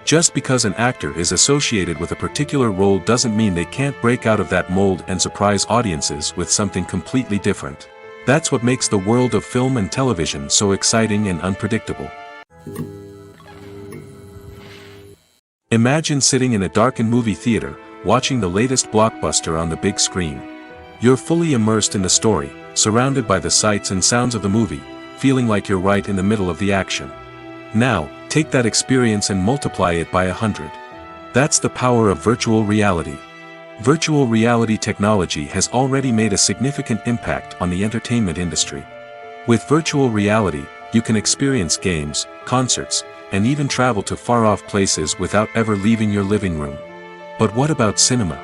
S1: Just because an actor is associated with a particular role doesn't mean they can't break out of that mold and surprise audiences with something completely different. That's what makes the world of film and television so exciting and unpredictable. Imagine sitting in a darkened movie theater, watching the latest blockbuster on the big screen. You're fully immersed in the story, surrounded by the sights and sounds of the movie, feeling like you're right in the middle of the action. Now, take that experience and multiply it by 100. That's the power of virtual reality. Virtual reality technology has already made a significant impact on the entertainment industry. With virtual reality, you can experience games, concerts, and even travel to far-off places without ever leaving your living room. But what about cinema?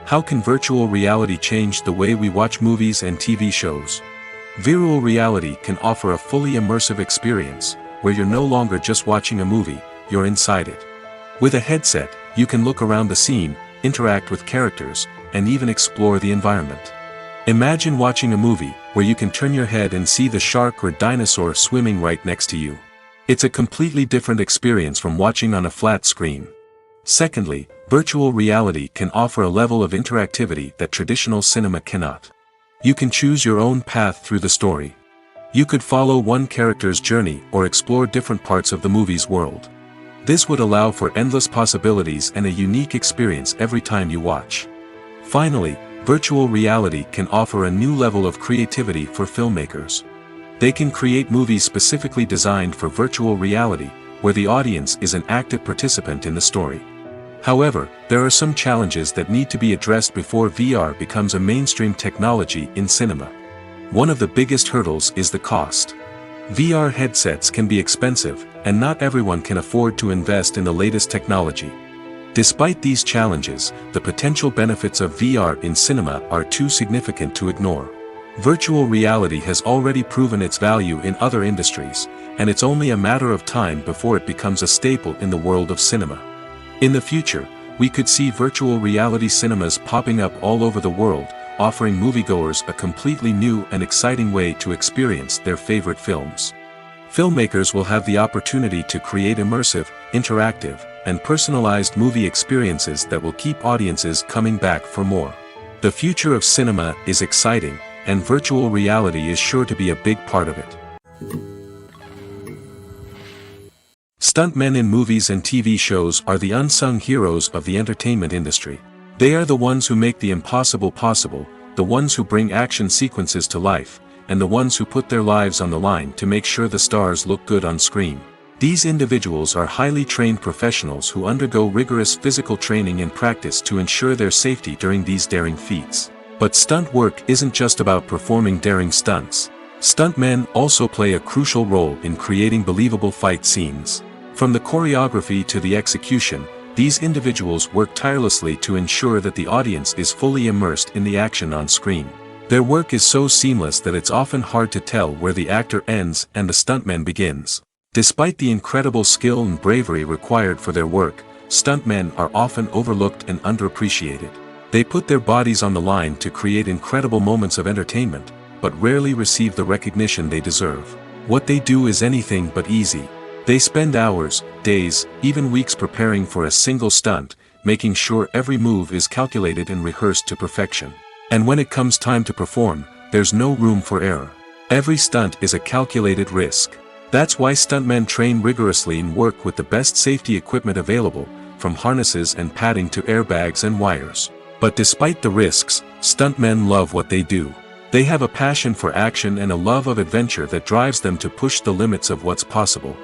S1: How can virtual reality change the way we watch movies and TV shows? Virtual reality can offer a fully immersive experience, where you're no longer just watching a movie, you're inside it. With a headset, you can look around the scene, interact with characters, and even explore the environment. Imagine watching a movie, where you can turn your head and see the shark or dinosaur swimming right next to you. It's a completely different experience from watching on a flat screen. Secondly, virtual reality can offer a level of interactivity that traditional cinema cannot. You can choose your own path through the story. You could follow one character's journey or explore different parts of the movie's world. This would allow for endless possibilities and a unique experience every time you watch. Finally, virtual reality can offer a new level of creativity for filmmakers. They can create movies specifically designed for virtual reality, where the audience is an active participant in the story. However, there are some challenges that need to be addressed before VR becomes a mainstream technology in cinema. One of the biggest hurdles is the cost. VR headsets can be expensive, and not everyone can afford to invest in the latest technology. Despite these challenges, the potential benefits of VR in cinema are too significant to ignore. Virtual reality has already proven its value in other industries, and it's only a matter of time before it becomes a staple in the world of cinema. In the future, we could see virtual reality cinemas popping up all over the world, offering moviegoers a completely new and exciting way to experience their favorite films. Filmmakers will have the opportunity to create immersive, interactive, and personalized movie experiences that will keep audiences coming back for more. The future of cinema is exciting, and virtual reality is sure to be a big part of it. Stuntmen in movies and TV shows are the unsung heroes of the entertainment industry. They are the ones who make the impossible possible, the ones who bring action sequences to life, and the ones who put their lives on the line to make sure the stars look good on screen. These individuals are highly trained professionals who undergo rigorous physical training and practice to ensure their safety during these daring feats. But stunt work isn't just about performing daring stunts. Stuntmen also play a crucial role in creating believable fight scenes. From the choreography to the execution, these individuals work tirelessly to ensure that the audience is fully immersed in the action on screen. Their work is so seamless that it's often hard to tell where the actor ends and the stuntman begins. Despite the incredible skill and bravery required for their work, stuntmen are often overlooked and underappreciated. They put their bodies on the line to create incredible moments of entertainment, but rarely receive the recognition they deserve. What they do is anything but easy. They spend hours, days, even weeks preparing for a single stunt, making sure every move is calculated and rehearsed to perfection. And when it comes time to perform, there's no room for error. Every stunt is a calculated risk. That's why stuntmen train rigorously and work with the best safety equipment available, from harnesses and padding to airbags and wires. But despite the risks, stuntmen love what they do. They have a passion for action and a love of adventure that drives them to push the limits of what's possible.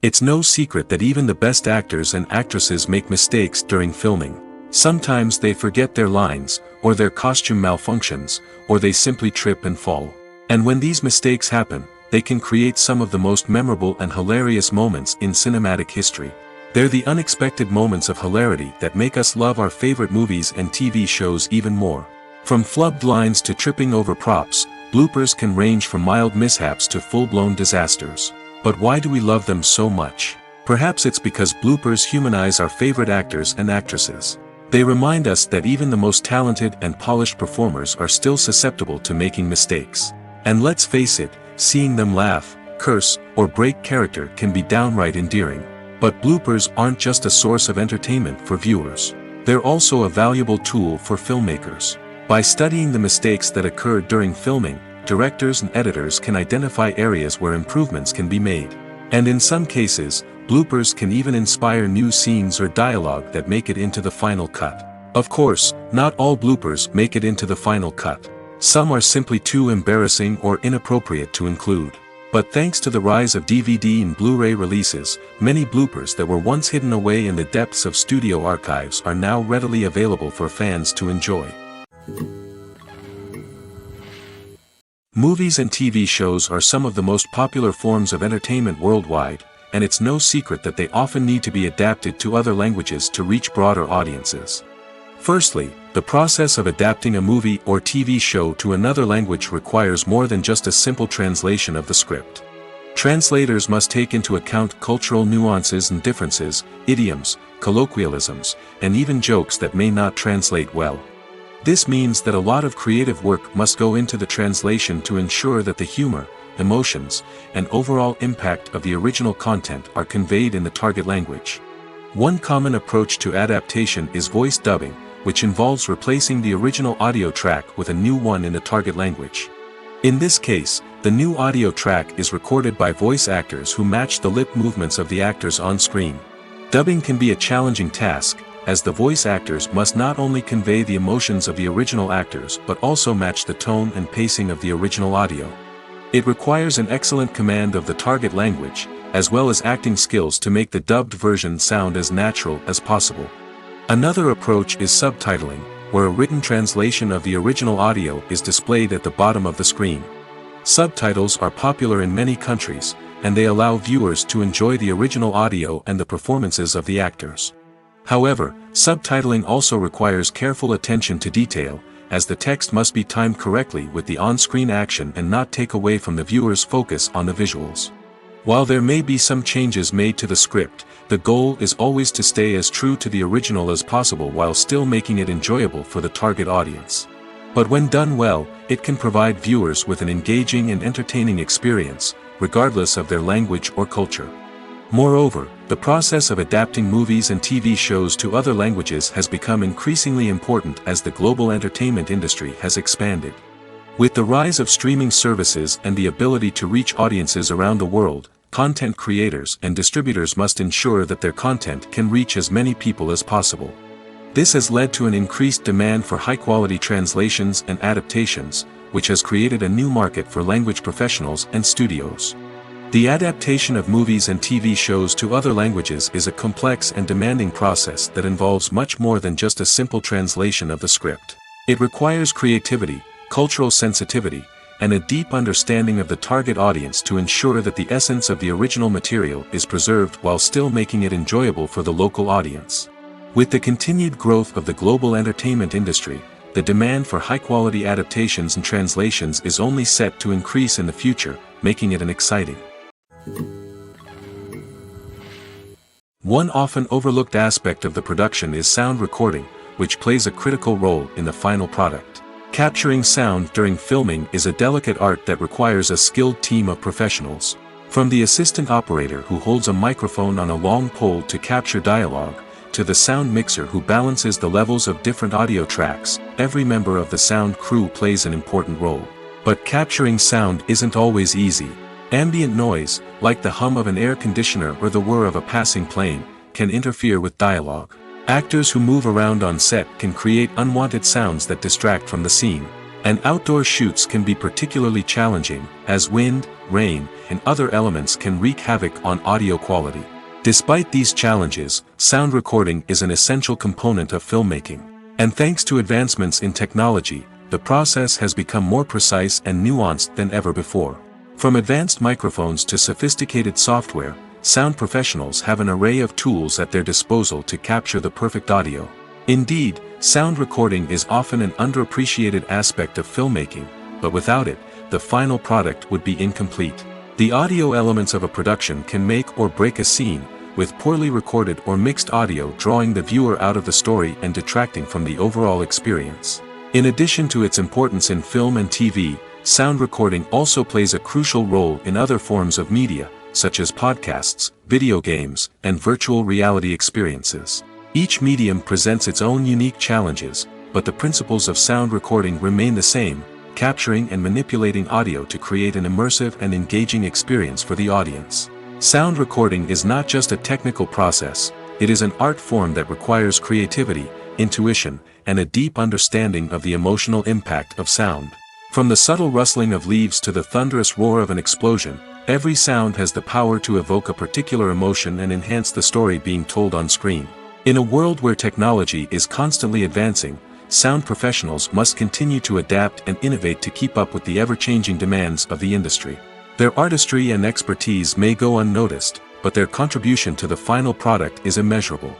S1: It's no secret that even the best actors and actresses make mistakes during filming. Sometimes they forget their lines, or their costume malfunctions, or they simply trip and fall. And when these mistakes happen, they can create some of the most memorable and hilarious moments in cinematic history. They're the unexpected moments of hilarity that make us love our favorite movies and TV shows even more. From flubbed lines to tripping over props, bloopers can range from mild mishaps to full-blown disasters. But why do we love them so much? Perhaps it's because bloopers humanize our favorite actors and actresses. They remind us that even the most talented and polished performers are still susceptible to making mistakes. And let's face it, seeing them laugh, curse, or break character can be downright endearing. But bloopers aren't just a source of entertainment for viewers. They're also a valuable tool for filmmakers. By studying the mistakes that occurred during filming, directors and editors can identify areas where improvements can be made. And in some cases, bloopers can even inspire new scenes or dialogue that make it into the final cut. Of course, not all bloopers make it into the final cut. Some are simply too embarrassing or inappropriate to include. But thanks to the rise of DVD and Blu-ray releases, many bloopers that were once hidden away in the depths of studio archives are now readily available for fans to enjoy. Movies and TV shows are some of the most popular forms of entertainment worldwide, and it's no secret that they often need to be adapted to other languages to reach broader audiences. Firstly, the process of adapting a movie or TV show to another language requires more than just a simple translation of the script. Translators must take into account cultural nuances and differences, idioms, colloquialisms, and even jokes that may not translate well. This means that a lot of creative work must go into the translation to ensure that the humor, emotions, and overall impact of the original content are conveyed in the target language. One common approach to adaptation is voice dubbing, which involves replacing the original audio track with a new one in the target language. In this case, the new audio track is recorded by voice actors who match the lip movements of the actors on screen. Dubbing can be a challenging task, as the voice actors must not only convey the emotions of the original actors but also match the tone and pacing of the original audio. It requires an excellent command of the target language, as well as acting skills to make the dubbed version sound as natural as possible. Another approach is subtitling, where a written translation of the original audio is displayed at the bottom of the screen. Subtitles are popular in many countries, and they allow viewers to enjoy the original audio and the performances of the actors. However, subtitling also requires careful attention to detail, as the text must be timed correctly with the on-screen action and not take away from the viewer's focus on the visuals. While there may be some changes made to the script, the goal is always to stay as true to the original as possible while still making it enjoyable for the target audience. But when done well, it can provide viewers with an engaging and entertaining experience, regardless of their language or culture. Moreover, the process of adapting movies and TV shows to other languages has become increasingly important as the global entertainment industry has expanded. With the rise of streaming services and the ability to reach audiences around the world, content creators and distributors must ensure that their content can reach as many people as possible. This has led to an increased demand for high-quality translations and adaptations, which has created a new market for language professionals and studios. The adaptation of movies and TV shows to other languages is a complex and demanding process that involves much more than just a simple translation of the script. It requires creativity, cultural sensitivity, and a deep understanding of the target audience to ensure that the essence of the original material is preserved while still making it enjoyable for the local audience. With the continued growth of the global entertainment industry, the demand for high-quality adaptations and translations is only set to increase in the future, making it an exciting. One often overlooked aspect of the production is sound recording, which plays a critical role in the final product. Capturing sound during filming is a delicate art that requires a skilled team of professionals. From the assistant operator who holds a microphone on a long pole to capture dialogue, to the sound mixer who balances the levels of different audio tracks, every member of the sound crew plays an important role. But capturing sound isn't always easy. Ambient noise, like the hum of an air conditioner or the whir of a passing plane, can interfere with dialogue. Actors who move around on set can create unwanted sounds that distract from the scene. And outdoor shoots can be particularly challenging, as wind, rain, and other elements can wreak havoc on audio quality. Despite these challenges, sound recording is an essential component of filmmaking. And thanks to advancements in technology, the process has become more precise and nuanced than ever before. From advanced microphones to sophisticated software, sound professionals have an array of tools at their disposal to capture the perfect audio. Indeed, sound recording is often an underappreciated aspect of filmmaking, but without it, the final product would be incomplete. The audio elements of a production can make or break a scene, with poorly recorded or mixed audio drawing the viewer out of the story and detracting from the overall experience. In addition to its importance in film and TV, sound recording also plays a crucial role in other forms of media, such as podcasts, video games, and virtual reality experiences. Each medium presents its own unique challenges, but the principles of sound recording remain the same, capturing and manipulating audio to create an immersive and engaging experience for the audience. Sound recording is not just a technical process, it is an art form that requires creativity, intuition, and a deep understanding of the emotional impact of sound. From the subtle rustling of leaves to the thunderous roar of an explosion, every sound has the power to evoke a particular emotion and enhance the story being told on screen. In a world where technology is constantly advancing, sound professionals must continue to adapt and innovate to keep up with the ever-changing demands of the industry. Their artistry and expertise may go unnoticed, but their contribution to the final product is immeasurable.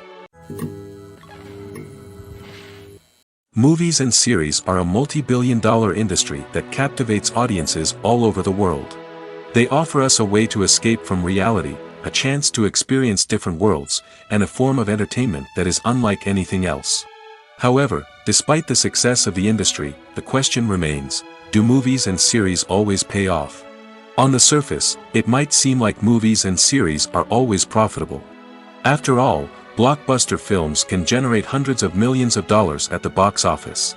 S1: Movies and series are a multi-billion-dollar industry that captivates audiences all over the world. They offer us a way to escape from reality, a chance to experience different worlds, and a form of entertainment that is unlike anything else. However, despite the success of the industry, the question remains, do movies and series always pay off? On the surface, it might seem like movies and series are always profitable. After all, blockbuster films can generate hundreds of millions of dollars at the box office.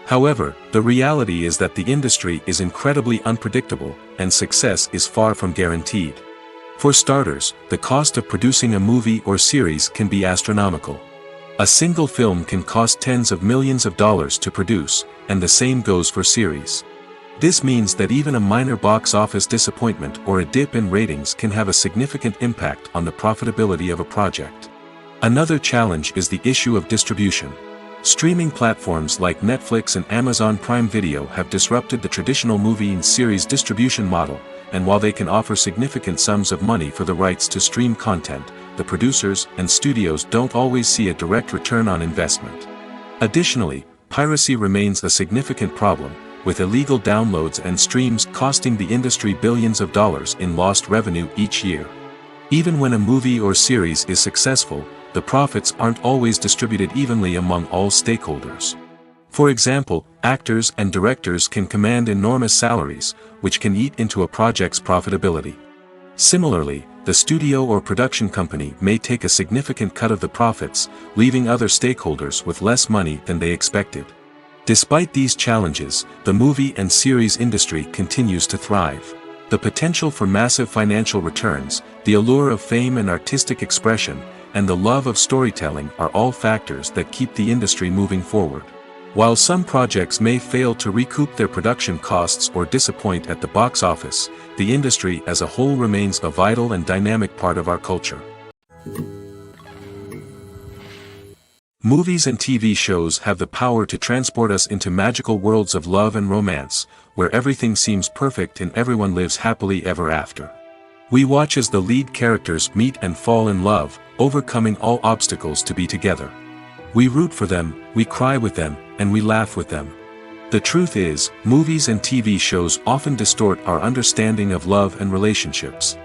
S1: However, the reality is that the industry is incredibly unpredictable, and success is far from guaranteed. For starters, the cost of producing a movie or series can be astronomical. A single film can cost tens of millions of dollars to produce, and the same goes for series. This means that even a minor box office disappointment or a dip in ratings can have a significant impact on the profitability of a project. Another challenge is the issue of distribution. Streaming platforms like Netflix and Amazon Prime Video have disrupted the traditional movie and series distribution model, and while they can offer significant sums of money for the rights to stream content, the producers and studios don't always see a direct return on investment. Additionally, piracy remains a significant problem, with illegal downloads and streams costing the industry billions of dollars in lost revenue each year. Even when a movie or series is successful, the profits aren't always distributed evenly among all stakeholders. For example, actors and directors can command enormous salaries, which can eat into a project's profitability. Similarly, the studio or production company may take a significant cut of the profits, leaving other stakeholders with less money than they expected. Despite these challenges, the movie and series industry continues to thrive. The potential for massive financial returns, the allure of fame and artistic expression, and the love of storytelling are all factors that keep the industry moving forward. While some projects may fail to recoup their production costs or disappoint at the box office, the industry as a whole remains a vital and dynamic part of our culture. Movies and TV shows have the power to transport us into magical worlds of love and romance, where everything seems perfect and everyone lives happily ever after. We watch as the lead characters meet and fall in love, overcoming all obstacles to be together. We root for them, we cry with them, and we laugh with them. The truth is, movies and TV shows often distort our understanding of love and relationships.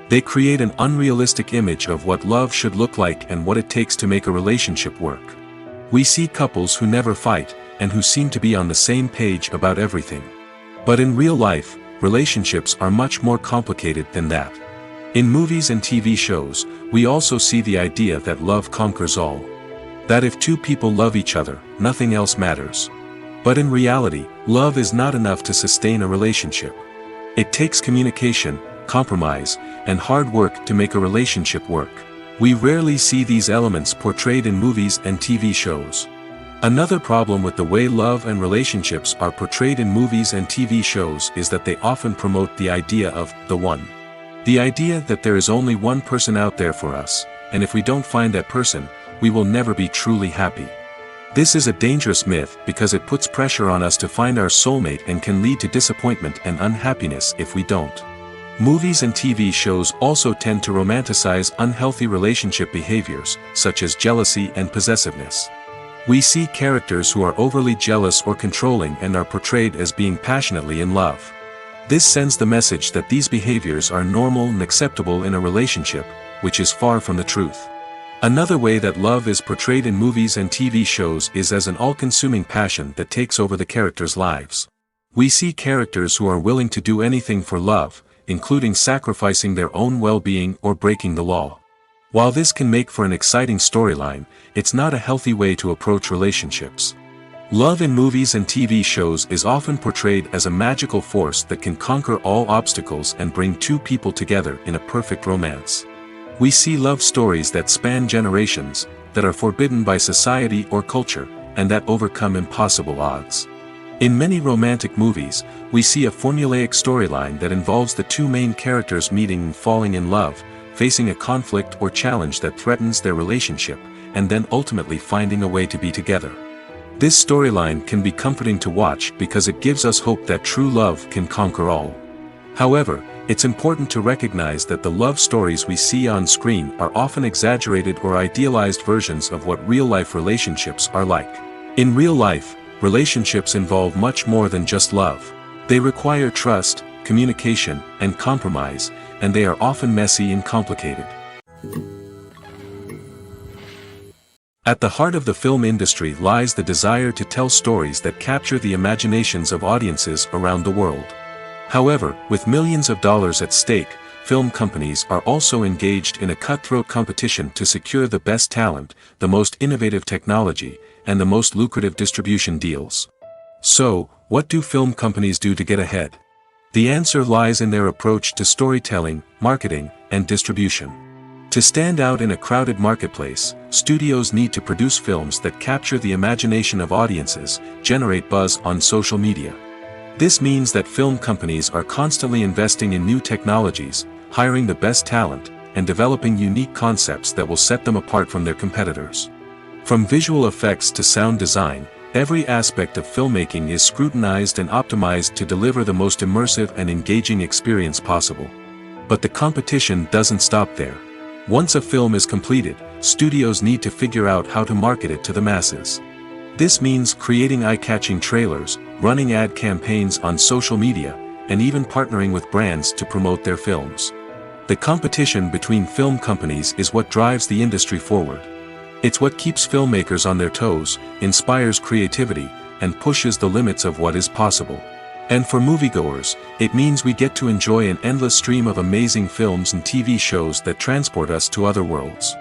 S1: They create an unrealistic image of what love should look like and what it takes to make a relationship work. We see couples who never fight, and who seem to be on the same page about everything. But in real life, relationships are much more complicated than that. In movies and TV shows, we also see the idea that love conquers all. That if two people love each other, nothing else matters. But in reality, love is not enough to sustain a relationship. It takes communication, compromise, and hard work to make a relationship work. We rarely see these elements portrayed in movies and TV shows. Another problem with the way love and relationships are portrayed in movies and TV shows is that they often promote the idea of the one. The idea that there is only one person out there for us, and if we don't find that person, we will never be truly happy. This is a dangerous myth because it puts pressure on us to find our soulmate and can lead to disappointment and unhappiness if we don't. Movies and TV shows also tend to romanticize unhealthy relationship behaviors, such as jealousy and possessiveness. We see characters who are overly jealous or controlling and are portrayed as being passionately in love. This sends the message that these behaviors are normal and acceptable in a relationship, which is far from the truth. Another way that love is portrayed in movies and TV shows is as an all-consuming passion that takes over the characters' lives. We see characters who are willing to do anything for love, including sacrificing their own well-being or breaking the law. While this can make for an exciting storyline, it's not a healthy way to approach relationships. Love in movies and TV shows is often portrayed as a magical force that can conquer all obstacles and bring two people together in a perfect romance. We see love stories that span generations, that are forbidden by society or culture, and that overcome impossible odds. In many romantic movies, we see a formulaic storyline that involves the two main characters meeting and falling in love, facing a conflict or challenge that threatens their relationship, and then ultimately finding a way to be together. This storyline can be comforting to watch because it gives us hope that true love can conquer all. However, it's important to recognize that the love stories we see on screen are often exaggerated or idealized versions of what real-life relationships are like. In real life, relationships involve much more than just love. They require trust, communication, and compromise, and they are often messy and complicated. At the heart of the film industry lies the desire to tell stories that capture the imaginations of audiences around the world. However, with millions of dollars at stake, film companies are also engaged in a cutthroat competition to secure the best talent, the most innovative technology, and the most lucrative distribution deals. So, what do film companies do to get ahead? The answer lies in their approach to storytelling, marketing, and distribution. To stand out in a crowded marketplace, studios need to produce films that capture the imagination of audiences, generate buzz on social media. This means that film companies are constantly investing in new technologies, hiring the best talent, and developing unique concepts that will set them apart from their competitors. From visual effects to sound design, every aspect of filmmaking is scrutinized and optimized to deliver the most immersive and engaging experience possible. But the competition doesn't stop there. Once a film is completed, studios need to figure out how to market it to the masses. This means creating eye-catching trailers, running ad campaigns on social media, and even partnering with brands to promote their films. The competition between film companies is what drives the industry forward. It's what keeps filmmakers on their toes, inspires creativity, and pushes the limits of what is possible. And for moviegoers, it means we get to enjoy an endless stream of amazing films and TV shows that transport us to other worlds.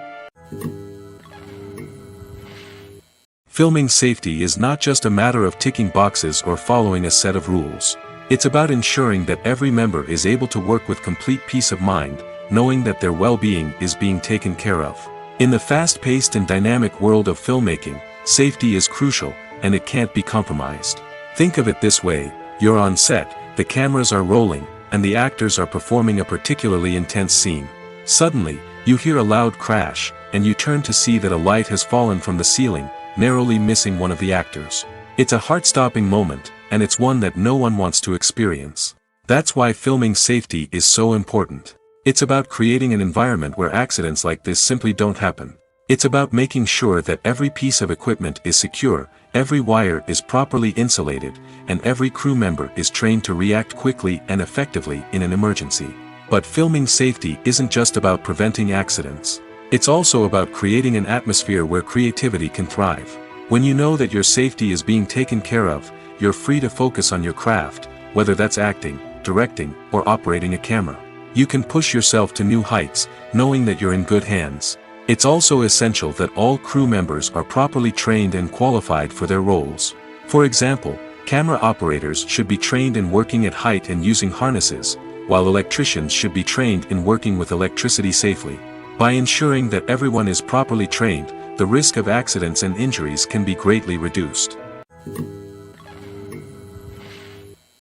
S1: Filming safety is not just a matter of ticking boxes or following a set of rules. It's about ensuring that every member is able to work with complete peace of mind, knowing that their well-being is being taken care of. In the fast-paced and dynamic world of filmmaking, safety is crucial, and it can't be compromised. Think of it this way: you're on set, the cameras are rolling, and the actors are performing a particularly intense scene. Suddenly, you hear a loud crash, and you turn to see that a light has fallen from the ceiling, narrowly missing one of the actors. It's a heart-stopping moment, and it's one that no one wants to experience. That's why filming safety is so important. It's about creating an environment where accidents like this simply don't happen. It's about making sure that every piece of equipment is secure, every wire is properly insulated, and every crew member is trained to react quickly and effectively in an emergency. But filming safety isn't just about preventing accidents. It's also about creating an atmosphere where creativity can thrive. When you know that your safety is being taken care of, you're free to focus on your craft, whether that's acting, directing, or operating a camera. You can push yourself to new heights, knowing that you're in good hands. It's also essential that all crew members are properly trained and qualified for their roles. For example, camera operators should be trained in working at height and using harnesses, while electricians should be trained in working with electricity safely. By ensuring that everyone is properly trained, the risk of accidents and injuries can be greatly reduced.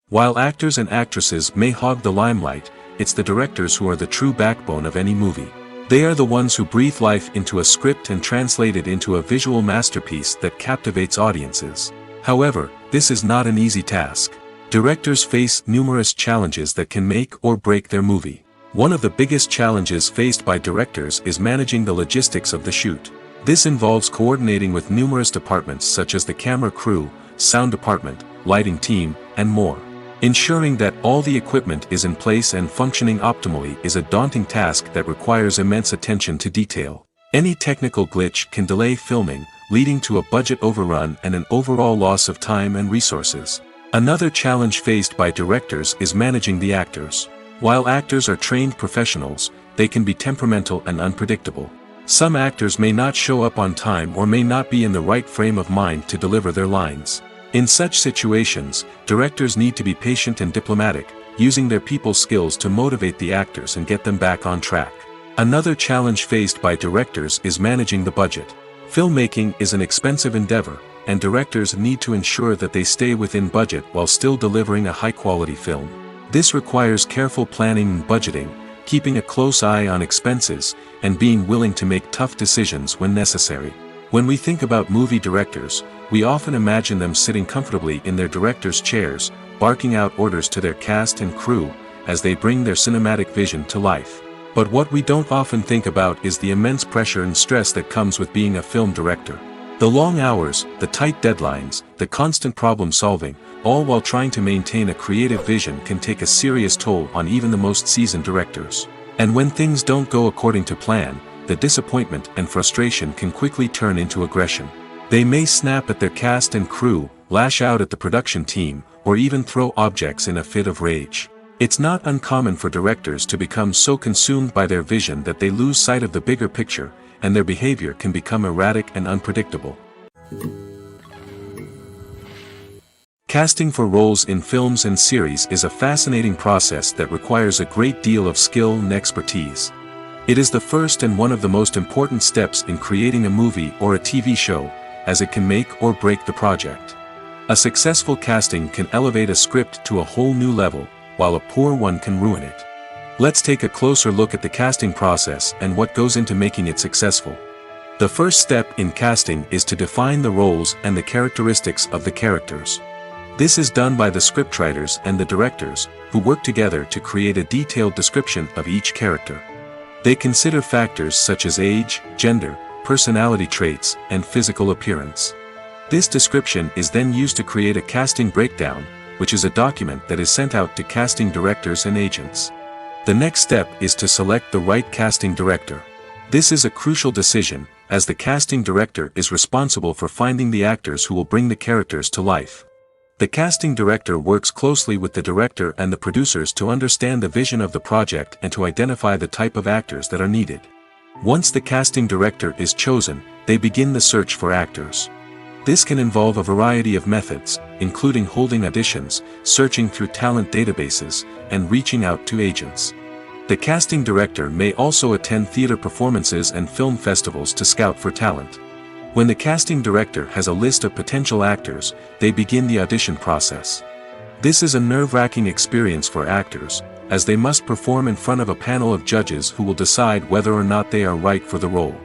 S1: While actors and actresses may hog the limelight, it's the directors who are the true backbone of any movie. They are the ones who breathe life into a script and translate it into a visual masterpiece that captivates audiences. However, this is not an easy task. Directors face numerous challenges that can make or break their movie. One of the biggest challenges faced by directors is managing the logistics of the shoot. This involves coordinating with numerous departments such as the camera crew, sound department, lighting team, and more. Ensuring that all the equipment is in place and functioning optimally is a daunting task that requires immense attention to detail. Any technical glitch can delay filming, leading to a budget overrun and an overall loss of time and resources. Another challenge faced by directors is managing the actors. While actors are trained professionals, they can be temperamental and unpredictable. Some actors may not show up on time or may not be in the right frame of mind to deliver their lines. In such situations, directors need to be patient and diplomatic, using their people skills to motivate the actors and get them back on track. Another challenge faced by directors is managing the budget. Filmmaking is an expensive endeavor, and directors need to ensure that they stay within budget while still delivering a high-quality film. This requires careful planning and budgeting, keeping a close eye on expenses, and being willing to make tough decisions when necessary. When we think about movie directors, we often imagine them sitting comfortably in their director's chairs, barking out orders to their cast and crew, as they bring their cinematic vision to life. But what we don't often think about is the immense pressure and stress that comes with being a film director. The long hours, the tight deadlines, the constant problem solving, all while trying to maintain a creative vision can take a serious toll on even the most seasoned directors. And when things don't go according to plan, the disappointment and frustration can quickly turn into aggression. They may snap at their cast and crew, lash out at the production team, or even throw objects in a fit of rage. It's not uncommon for directors to become so consumed by their vision that they lose sight of the bigger picture, and their behavior can become erratic and unpredictable. Casting for roles in films and series is a fascinating process that requires a great deal of skill and expertise. It is the first and one of the most important steps in creating a movie or a TV show, as it can make or break the project. A successful casting can elevate a script to a whole new level, while a poor one can ruin it. Let's take a closer look at the casting process and what goes into making it successful. The first step in casting is to define the roles and the characteristics of the characters. This is done by the scriptwriters and the directors, who work together to create a detailed description of each character. They consider factors such as age, gender, personality traits, and physical appearance. This description is then used to create a casting breakdown, which is a document that is sent out to casting directors and agents. The next step is to select the right casting director. This is a crucial decision, as the casting director is responsible for finding the actors who will bring the characters to life. The casting director works closely with the director and the producers to understand the vision of the project and to identify the type of actors that are needed. Once the casting director is chosen, they begin the search for actors. This can involve a variety of methods, including holding auditions, searching through talent databases, and reaching out to agents. The casting director may also attend theater performances and film festivals to scout for talent. When the casting director has a list of potential actors, they begin the audition process. This is a nerve-wracking experience for actors, as they must perform in front of a panel of judges who will decide whether or not they are right for the role.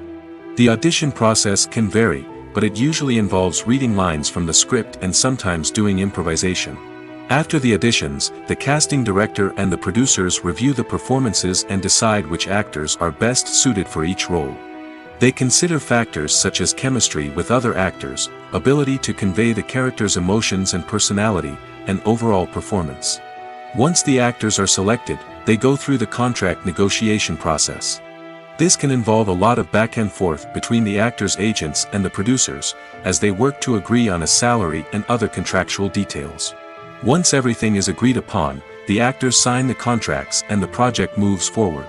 S1: The audition process can vary, but it usually involves reading lines from the script and sometimes doing improvisation. After the auditions, the casting director and the producers review the performances and decide which actors are best suited for each role. They consider factors such as chemistry with other actors, ability to convey the character's emotions and personality, and overall performance. Once the actors are selected, they go through the contract negotiation process. This can involve a lot of back and forth between the actors' agents and the producers, as they work to agree on a salary and other contractual details. Once everything is agreed upon, the actors sign the contracts and the project moves forward.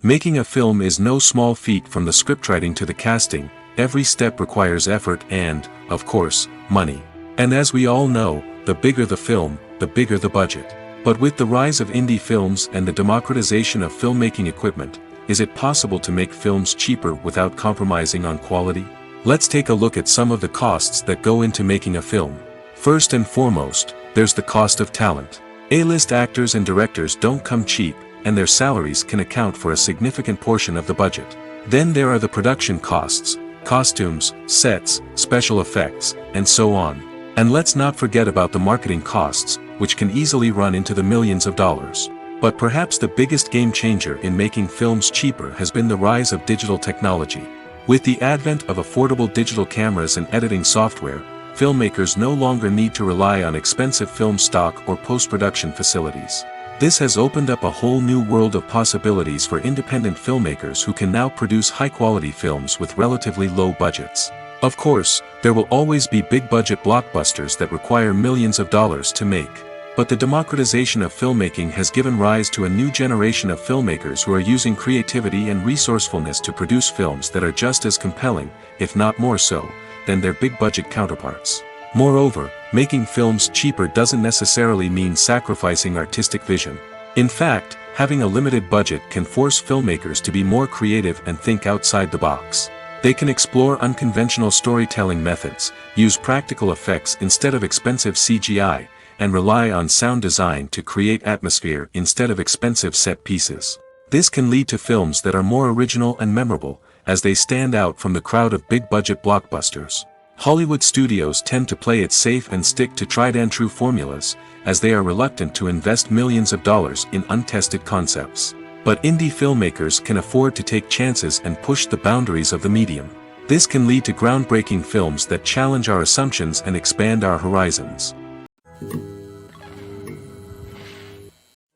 S1: Making a film is no small feat. From the scriptwriting to the casting, every step requires effort and, of course, money. And as we all know, the bigger the film, the bigger the budget. But with the rise of indie films and the democratization of filmmaking equipment, is it possible to make films cheaper without compromising on quality? Let's take a look at some of the costs that go into making a film. First and foremost, there's the cost of talent. A-list actors and directors don't come cheap, and their salaries can account for a significant portion of the budget. Then there are the production costs, costumes, sets, special effects, and so on. And let's not forget about the marketing costs, which can easily run into the millions of dollars. But perhaps the biggest game changer in making films cheaper has been the rise of digital technology. With the advent of affordable digital cameras and editing software, filmmakers no longer need to rely on expensive film stock or post-production facilities. This has opened up a whole new world of possibilities for independent filmmakers who can now produce high-quality films with relatively low budgets. Of course, there will always be big-budget blockbusters that require millions of dollars to make. But the democratization of filmmaking has given rise to a new generation of filmmakers who are using creativity and resourcefulness to produce films that are just as compelling, if not more so, than their big-budget counterparts. Moreover, making films cheaper doesn't necessarily mean sacrificing artistic vision. In fact, having a limited budget can force filmmakers to be more creative and think outside the box. They can explore unconventional storytelling methods, use practical effects instead of expensive CGI, and rely on sound design to create atmosphere instead of expensive set pieces. This can lead to films that are more original and memorable, as they stand out from the crowd of big-budget blockbusters. Hollywood studios tend to play it safe and stick to tried-and-true formulas, as they are reluctant to invest millions of dollars in untested concepts. But indie filmmakers can afford to take chances and push the boundaries of the medium. This can lead to groundbreaking films that challenge our assumptions and expand our horizons.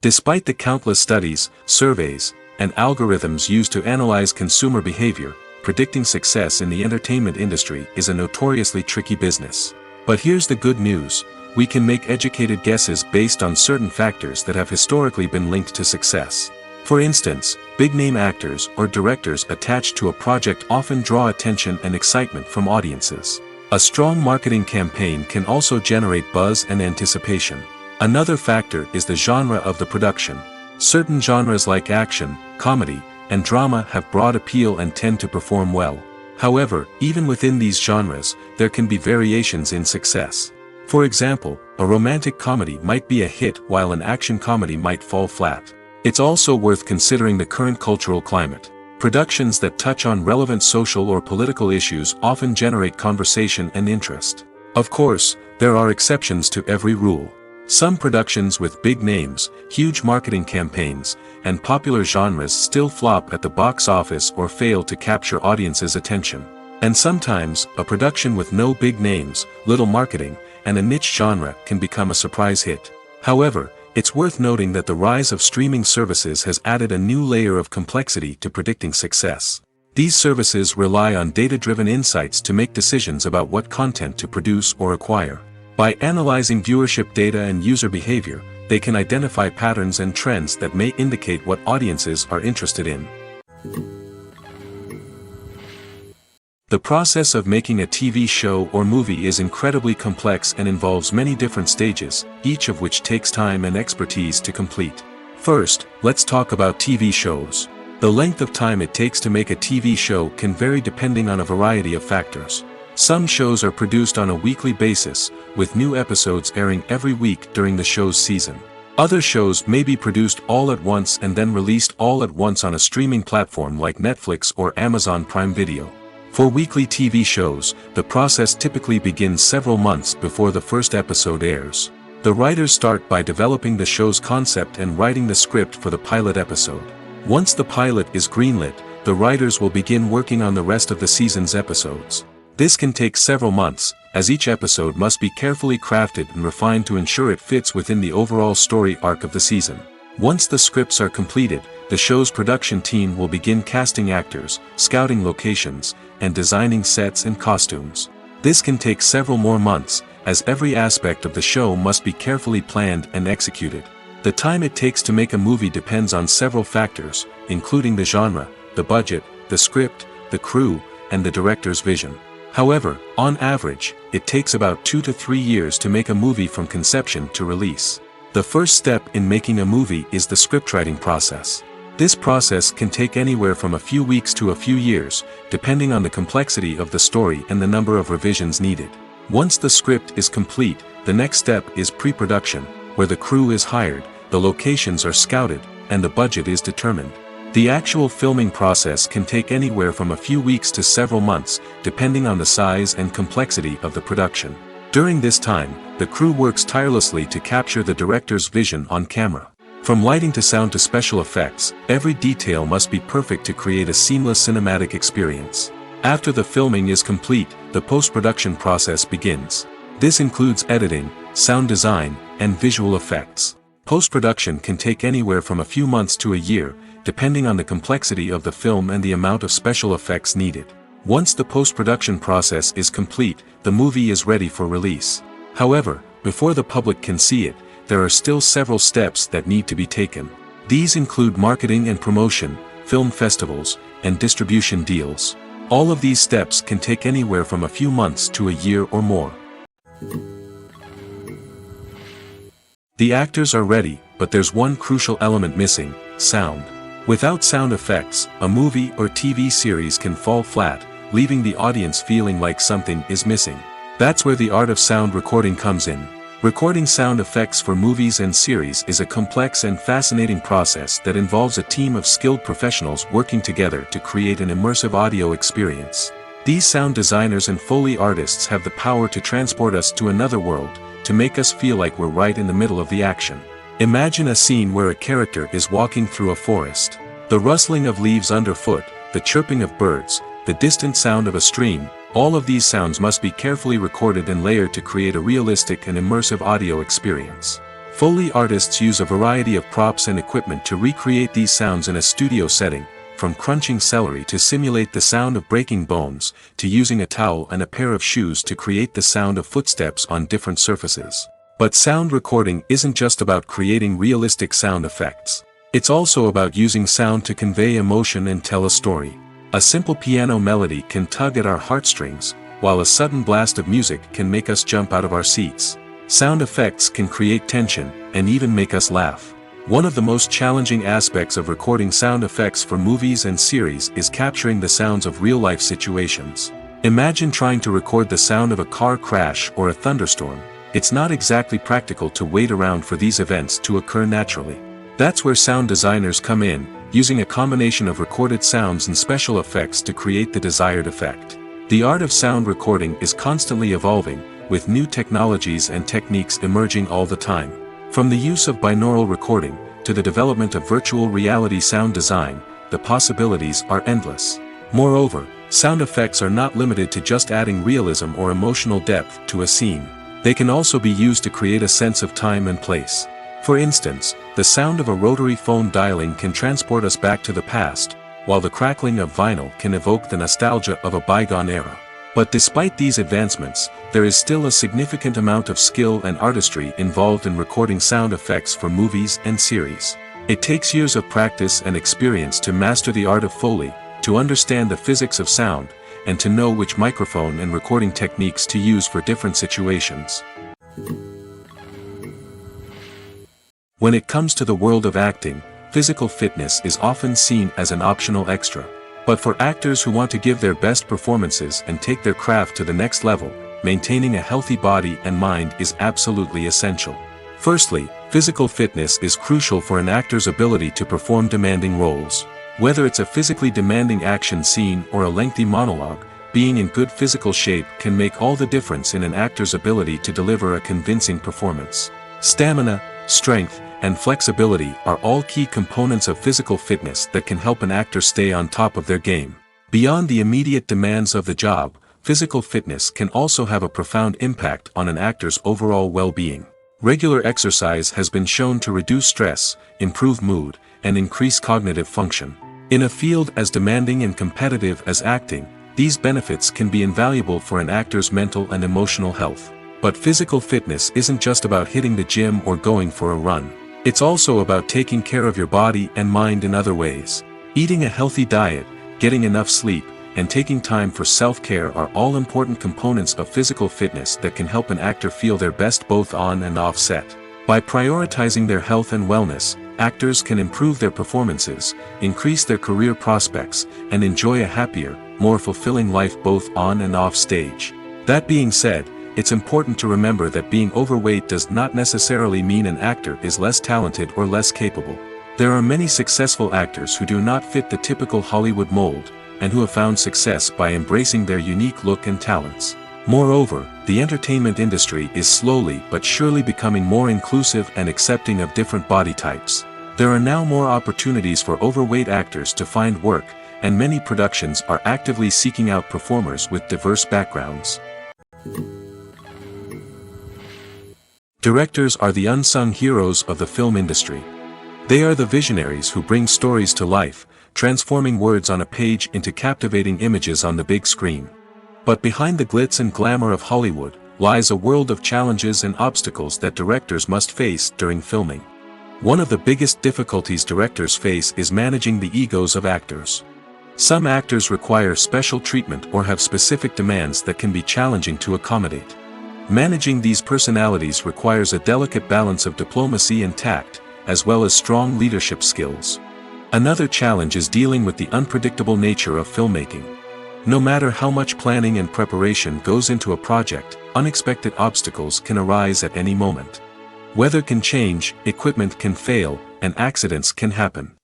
S1: Despite the countless studies, surveys, and algorithms used to analyze consumer behavior, predicting success in the entertainment industry is a notoriously tricky business. But here's the good news: we can make educated guesses based on certain factors that have historically been linked to success. For instance, big-name actors or directors attached to a project often draw attention and excitement from audiences. A strong marketing campaign can also generate buzz and anticipation. Another factor is the genre of the production. Certain genres like action, comedy, and drama have broad appeal and tend to perform well. However, even within these genres, there can be variations in success. For example, a romantic comedy might be a hit while an action comedy might fall flat. It's also worth considering the current cultural climate. Productions that touch on relevant social or political issues often generate conversation and interest. Of course, there are exceptions to every rule. Some productions with big names, huge marketing campaigns, and popular genres still flop at the box office or fail to capture audiences' attention. And sometimes, a production with no big names, little marketing, and a niche genre can become a surprise hit. However, it's worth noting that the rise of streaming services has added a new layer of complexity to predicting success. These services rely on data-driven insights to make decisions about what content to produce or acquire. By analyzing viewership data and user behavior, they can identify patterns and trends that may indicate what audiences are interested in. The process of making a TV show or movie is incredibly complex and involves many different stages, each of which takes time and expertise to complete. First, let's talk about TV shows. The length of time it takes to make a TV show can vary depending on a variety of factors. Some shows are produced on a weekly basis, with new episodes airing every week during the show's season. Other shows may be produced all at once and then released all at once on a streaming platform like Netflix or Amazon Prime Video. For weekly TV shows, the process typically begins several months before the first episode airs. The writers start by developing the show's concept and writing the script for the pilot episode. Once the pilot is greenlit, the writers will begin working on the rest of the season's episodes. This can take several months, as each episode must be carefully crafted and refined to ensure it fits within the overall story arc of the season. Once the scripts are completed, the show's production team will begin casting actors, scouting locations, and designing sets and costumes. This can take several more months, as every aspect of the show must be carefully planned and executed. The time it takes to make a movie depends on several factors, including the genre, the budget, the script, the crew, and the director's vision. However, on average, it takes about 2 to 3 years to make a movie from conception to release. The first step in making a movie is the scriptwriting process. This process can take anywhere from a few weeks to a few years, depending on the complexity of the story and the number of revisions needed. Once the script is complete, the next step is pre-production, where the crew is hired, the locations are scouted, and the budget is determined. The actual filming process can take anywhere from a few weeks to several months, depending on the size and complexity of the production. During this time, the crew works tirelessly to capture the director's vision on camera. From lighting to sound to special effects, every detail must be perfect to create a seamless cinematic experience. After the filming is complete, the post-production process begins. This includes editing, sound design, and visual effects. Post-production can take anywhere from a few months to a year, depending on the complexity of the film and the amount of special effects needed. Once the post-production process is complete, the movie is ready for release. However, before the public can see it, there are still several steps that need to be taken. These include marketing and promotion, film festivals, and distribution deals. All of these steps can take anywhere from a few months to a year or more. The actors are ready, but there's one crucial element missing: sound. Without sound effects, a movie or TV series can fall flat, leaving the audience feeling like something is missing. That's where the art of sound recording comes in. Recording sound effects for movies and series is a complex and fascinating process that involves a team of skilled professionals working together to create an immersive audio experience. These sound designers and Foley artists have the power to transport us to another world, to make us feel like we're right in the middle of the action. Imagine a scene where a character is walking through a forest. The rustling of leaves underfoot, the chirping of birds, the distant sound of a stream, all of these sounds must be carefully recorded and layered to create a realistic and immersive audio experience. Foley artists use a variety of props and equipment to recreate these sounds in a studio setting, from crunching celery to simulate the sound of breaking bones, to using a towel and a pair of shoes to create the sound of footsteps on different surfaces. But sound recording isn't just about creating realistic sound effects. It's also about using sound to convey emotion and tell a story. A simple piano melody can tug at our heartstrings, while a sudden blast of music can make us jump out of our seats. Sound effects can create tension, and even make us laugh. One of the most challenging aspects of recording sound effects for movies and series is capturing the sounds of real-life situations. Imagine trying to record the sound of a car crash or a thunderstorm. It's not exactly practical to wait around for these events to occur naturally. That's where sound designers come in, using a combination of recorded sounds and special effects to create the desired effect. The art of sound recording is constantly evolving, with new technologies and techniques emerging all the time. From the use of binaural recording, to the development of virtual reality sound design, the possibilities are endless. Moreover, sound effects are not limited to just adding realism or emotional depth to a scene. They can also be used to create a sense of time and place. For instance, the sound of a rotary phone dialing can transport us back to the past, while the crackling of vinyl can evoke the nostalgia of a bygone era. But despite these advancements, there is still a significant amount of skill and artistry involved in recording sound effects for movies and series. It takes years of practice and experience to master the art of Foley, to understand the physics of sound, and to know which microphone and recording techniques to use for different situations. When it comes to the world of acting, physical fitness is often seen as an optional extra. But for actors who want to give their best performances and take their craft to the next level, maintaining a healthy body and mind is absolutely essential. Firstly, physical fitness is crucial for an actor's ability to perform demanding roles. Whether it's a physically demanding action scene or a lengthy monologue, being in good physical shape can make all the difference in an actor's ability to deliver a convincing performance. Stamina, strength, and flexibility are all key components of physical fitness that can help an actor stay on top of their game. Beyond the immediate demands of the job, physical fitness can also have a profound impact on an actor's overall well-being. Regular exercise has been shown to reduce stress, improve mood, and increase cognitive function. In a field as demanding and competitive as acting, these benefits can be invaluable for an actor's mental and emotional health. But physical fitness isn't just about hitting the gym or going for a run. It's also about taking care of your body and mind in other ways. Eating a healthy diet, getting enough sleep, and taking time for self-care are all important components of physical fitness that can help an actor feel their best both on and off set. By prioritizing their health and wellness, actors can improve their performances, increase their career prospects, and enjoy a happier, more fulfilling life both on and off stage. That being said, it's important to remember that being overweight does not necessarily mean an actor is less talented or less capable. There are many successful actors who do not fit the typical Hollywood mold, and who have found success by embracing their unique look and talents. Moreover, the entertainment industry is slowly but surely becoming more inclusive and accepting of different body types. There are now more opportunities for overweight actors to find work, and many productions are actively seeking out performers with diverse backgrounds. Directors are the unsung heroes of the film industry. They are the visionaries who bring stories to life, transforming words on a page into captivating images on the big screen. But behind the glitz and glamour of Hollywood, lies a world of challenges and obstacles that directors must face during filming. One of the biggest difficulties directors face is managing the egos of actors. Some actors require special treatment or have specific demands that can be challenging to accommodate. Managing these personalities requires a delicate balance of diplomacy and tact, as well as strong leadership skills. Another challenge is dealing with the unpredictable nature of filmmaking. No matter how much planning and preparation goes into a project, unexpected obstacles can arise at any moment. Weather can change, equipment can fail, and accidents can happen.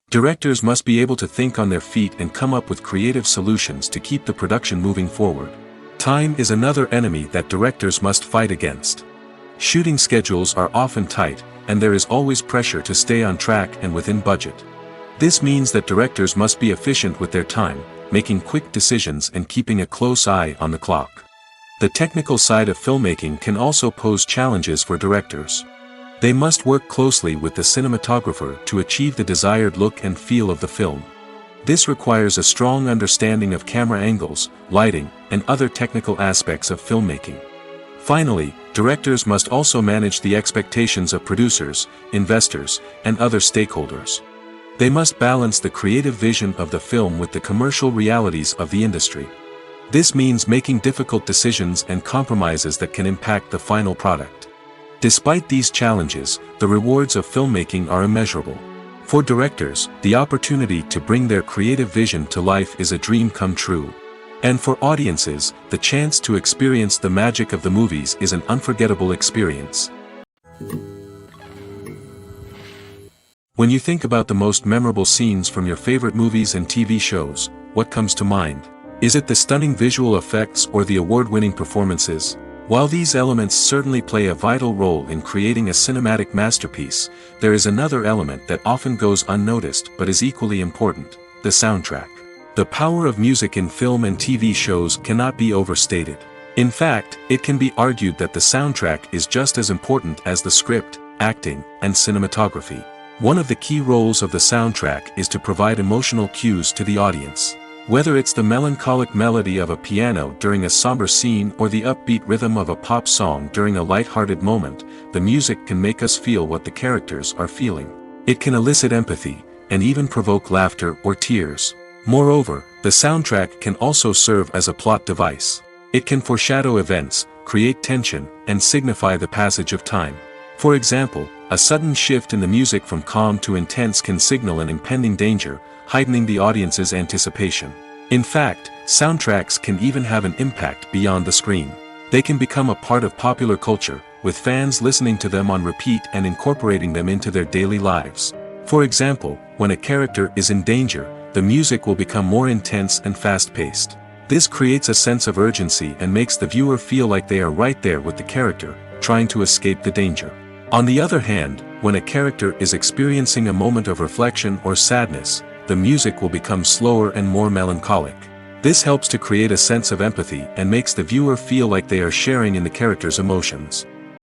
S1: Directors must be able to think on their feet and come up with creative solutions to keep the production moving forward. Time is another enemy that directors must fight against. Shooting schedules are often tight, and there is always pressure to stay on track and within budget. This means that directors must be efficient with their time, making quick decisions and keeping a close eye on the clock. The technical side of filmmaking can also pose challenges for directors. They must work closely with the cinematographer to achieve the desired look and feel of the film. This requires a strong understanding of camera angles, lighting, and other technical aspects of filmmaking. Finally, directors must also manage the expectations of producers, investors, and other stakeholders. They must balance the creative vision of the film with the commercial realities of the industry. This means making difficult decisions and compromises that can impact the final product. Despite these challenges, the rewards of filmmaking are immeasurable. For directors, the opportunity to bring their creative vision to life is a dream come true. And for audiences, the chance to experience the magic of the movies is an unforgettable experience. When you think about the most memorable scenes from your favorite movies and TV shows, what comes to mind? Is it the stunning visual effects or the award-winning performances? While these elements certainly play a vital role in creating a cinematic masterpiece, there is another element that often goes unnoticed but is equally important: the soundtrack. The power of music in film and TV shows cannot be overstated. In fact, it can be argued that the soundtrack is just as important as the script, acting, and cinematography. One of the key roles of the soundtrack is to provide emotional cues to the audience. Whether it's the melancholic melody of a piano during a somber scene or the upbeat rhythm of a pop song during a light-hearted moment, the music can make us feel what the characters are feeling. It can elicit empathy, and even provoke laughter or tears. Moreover, the soundtrack can also serve as a plot device. It can foreshadow events, create tension, and signify the passage of time. For example, a sudden shift in the music from calm to intense can signal an impending danger, heightening the audience's anticipation. In fact, soundtracks can even have an impact beyond the screen. They can become a part of popular culture, with fans listening to them on repeat and incorporating them into their daily lives. For example, when a character is in danger, the music will become more intense and fast-paced. This creates a sense of urgency and makes the viewer feel like they are right there with the character, trying to escape the danger. On the other hand, when a character is experiencing a moment of reflection or sadness, the music will become slower and more melancholic. This helps to create a sense of empathy and makes the viewer feel like they are sharing in the character's emotions.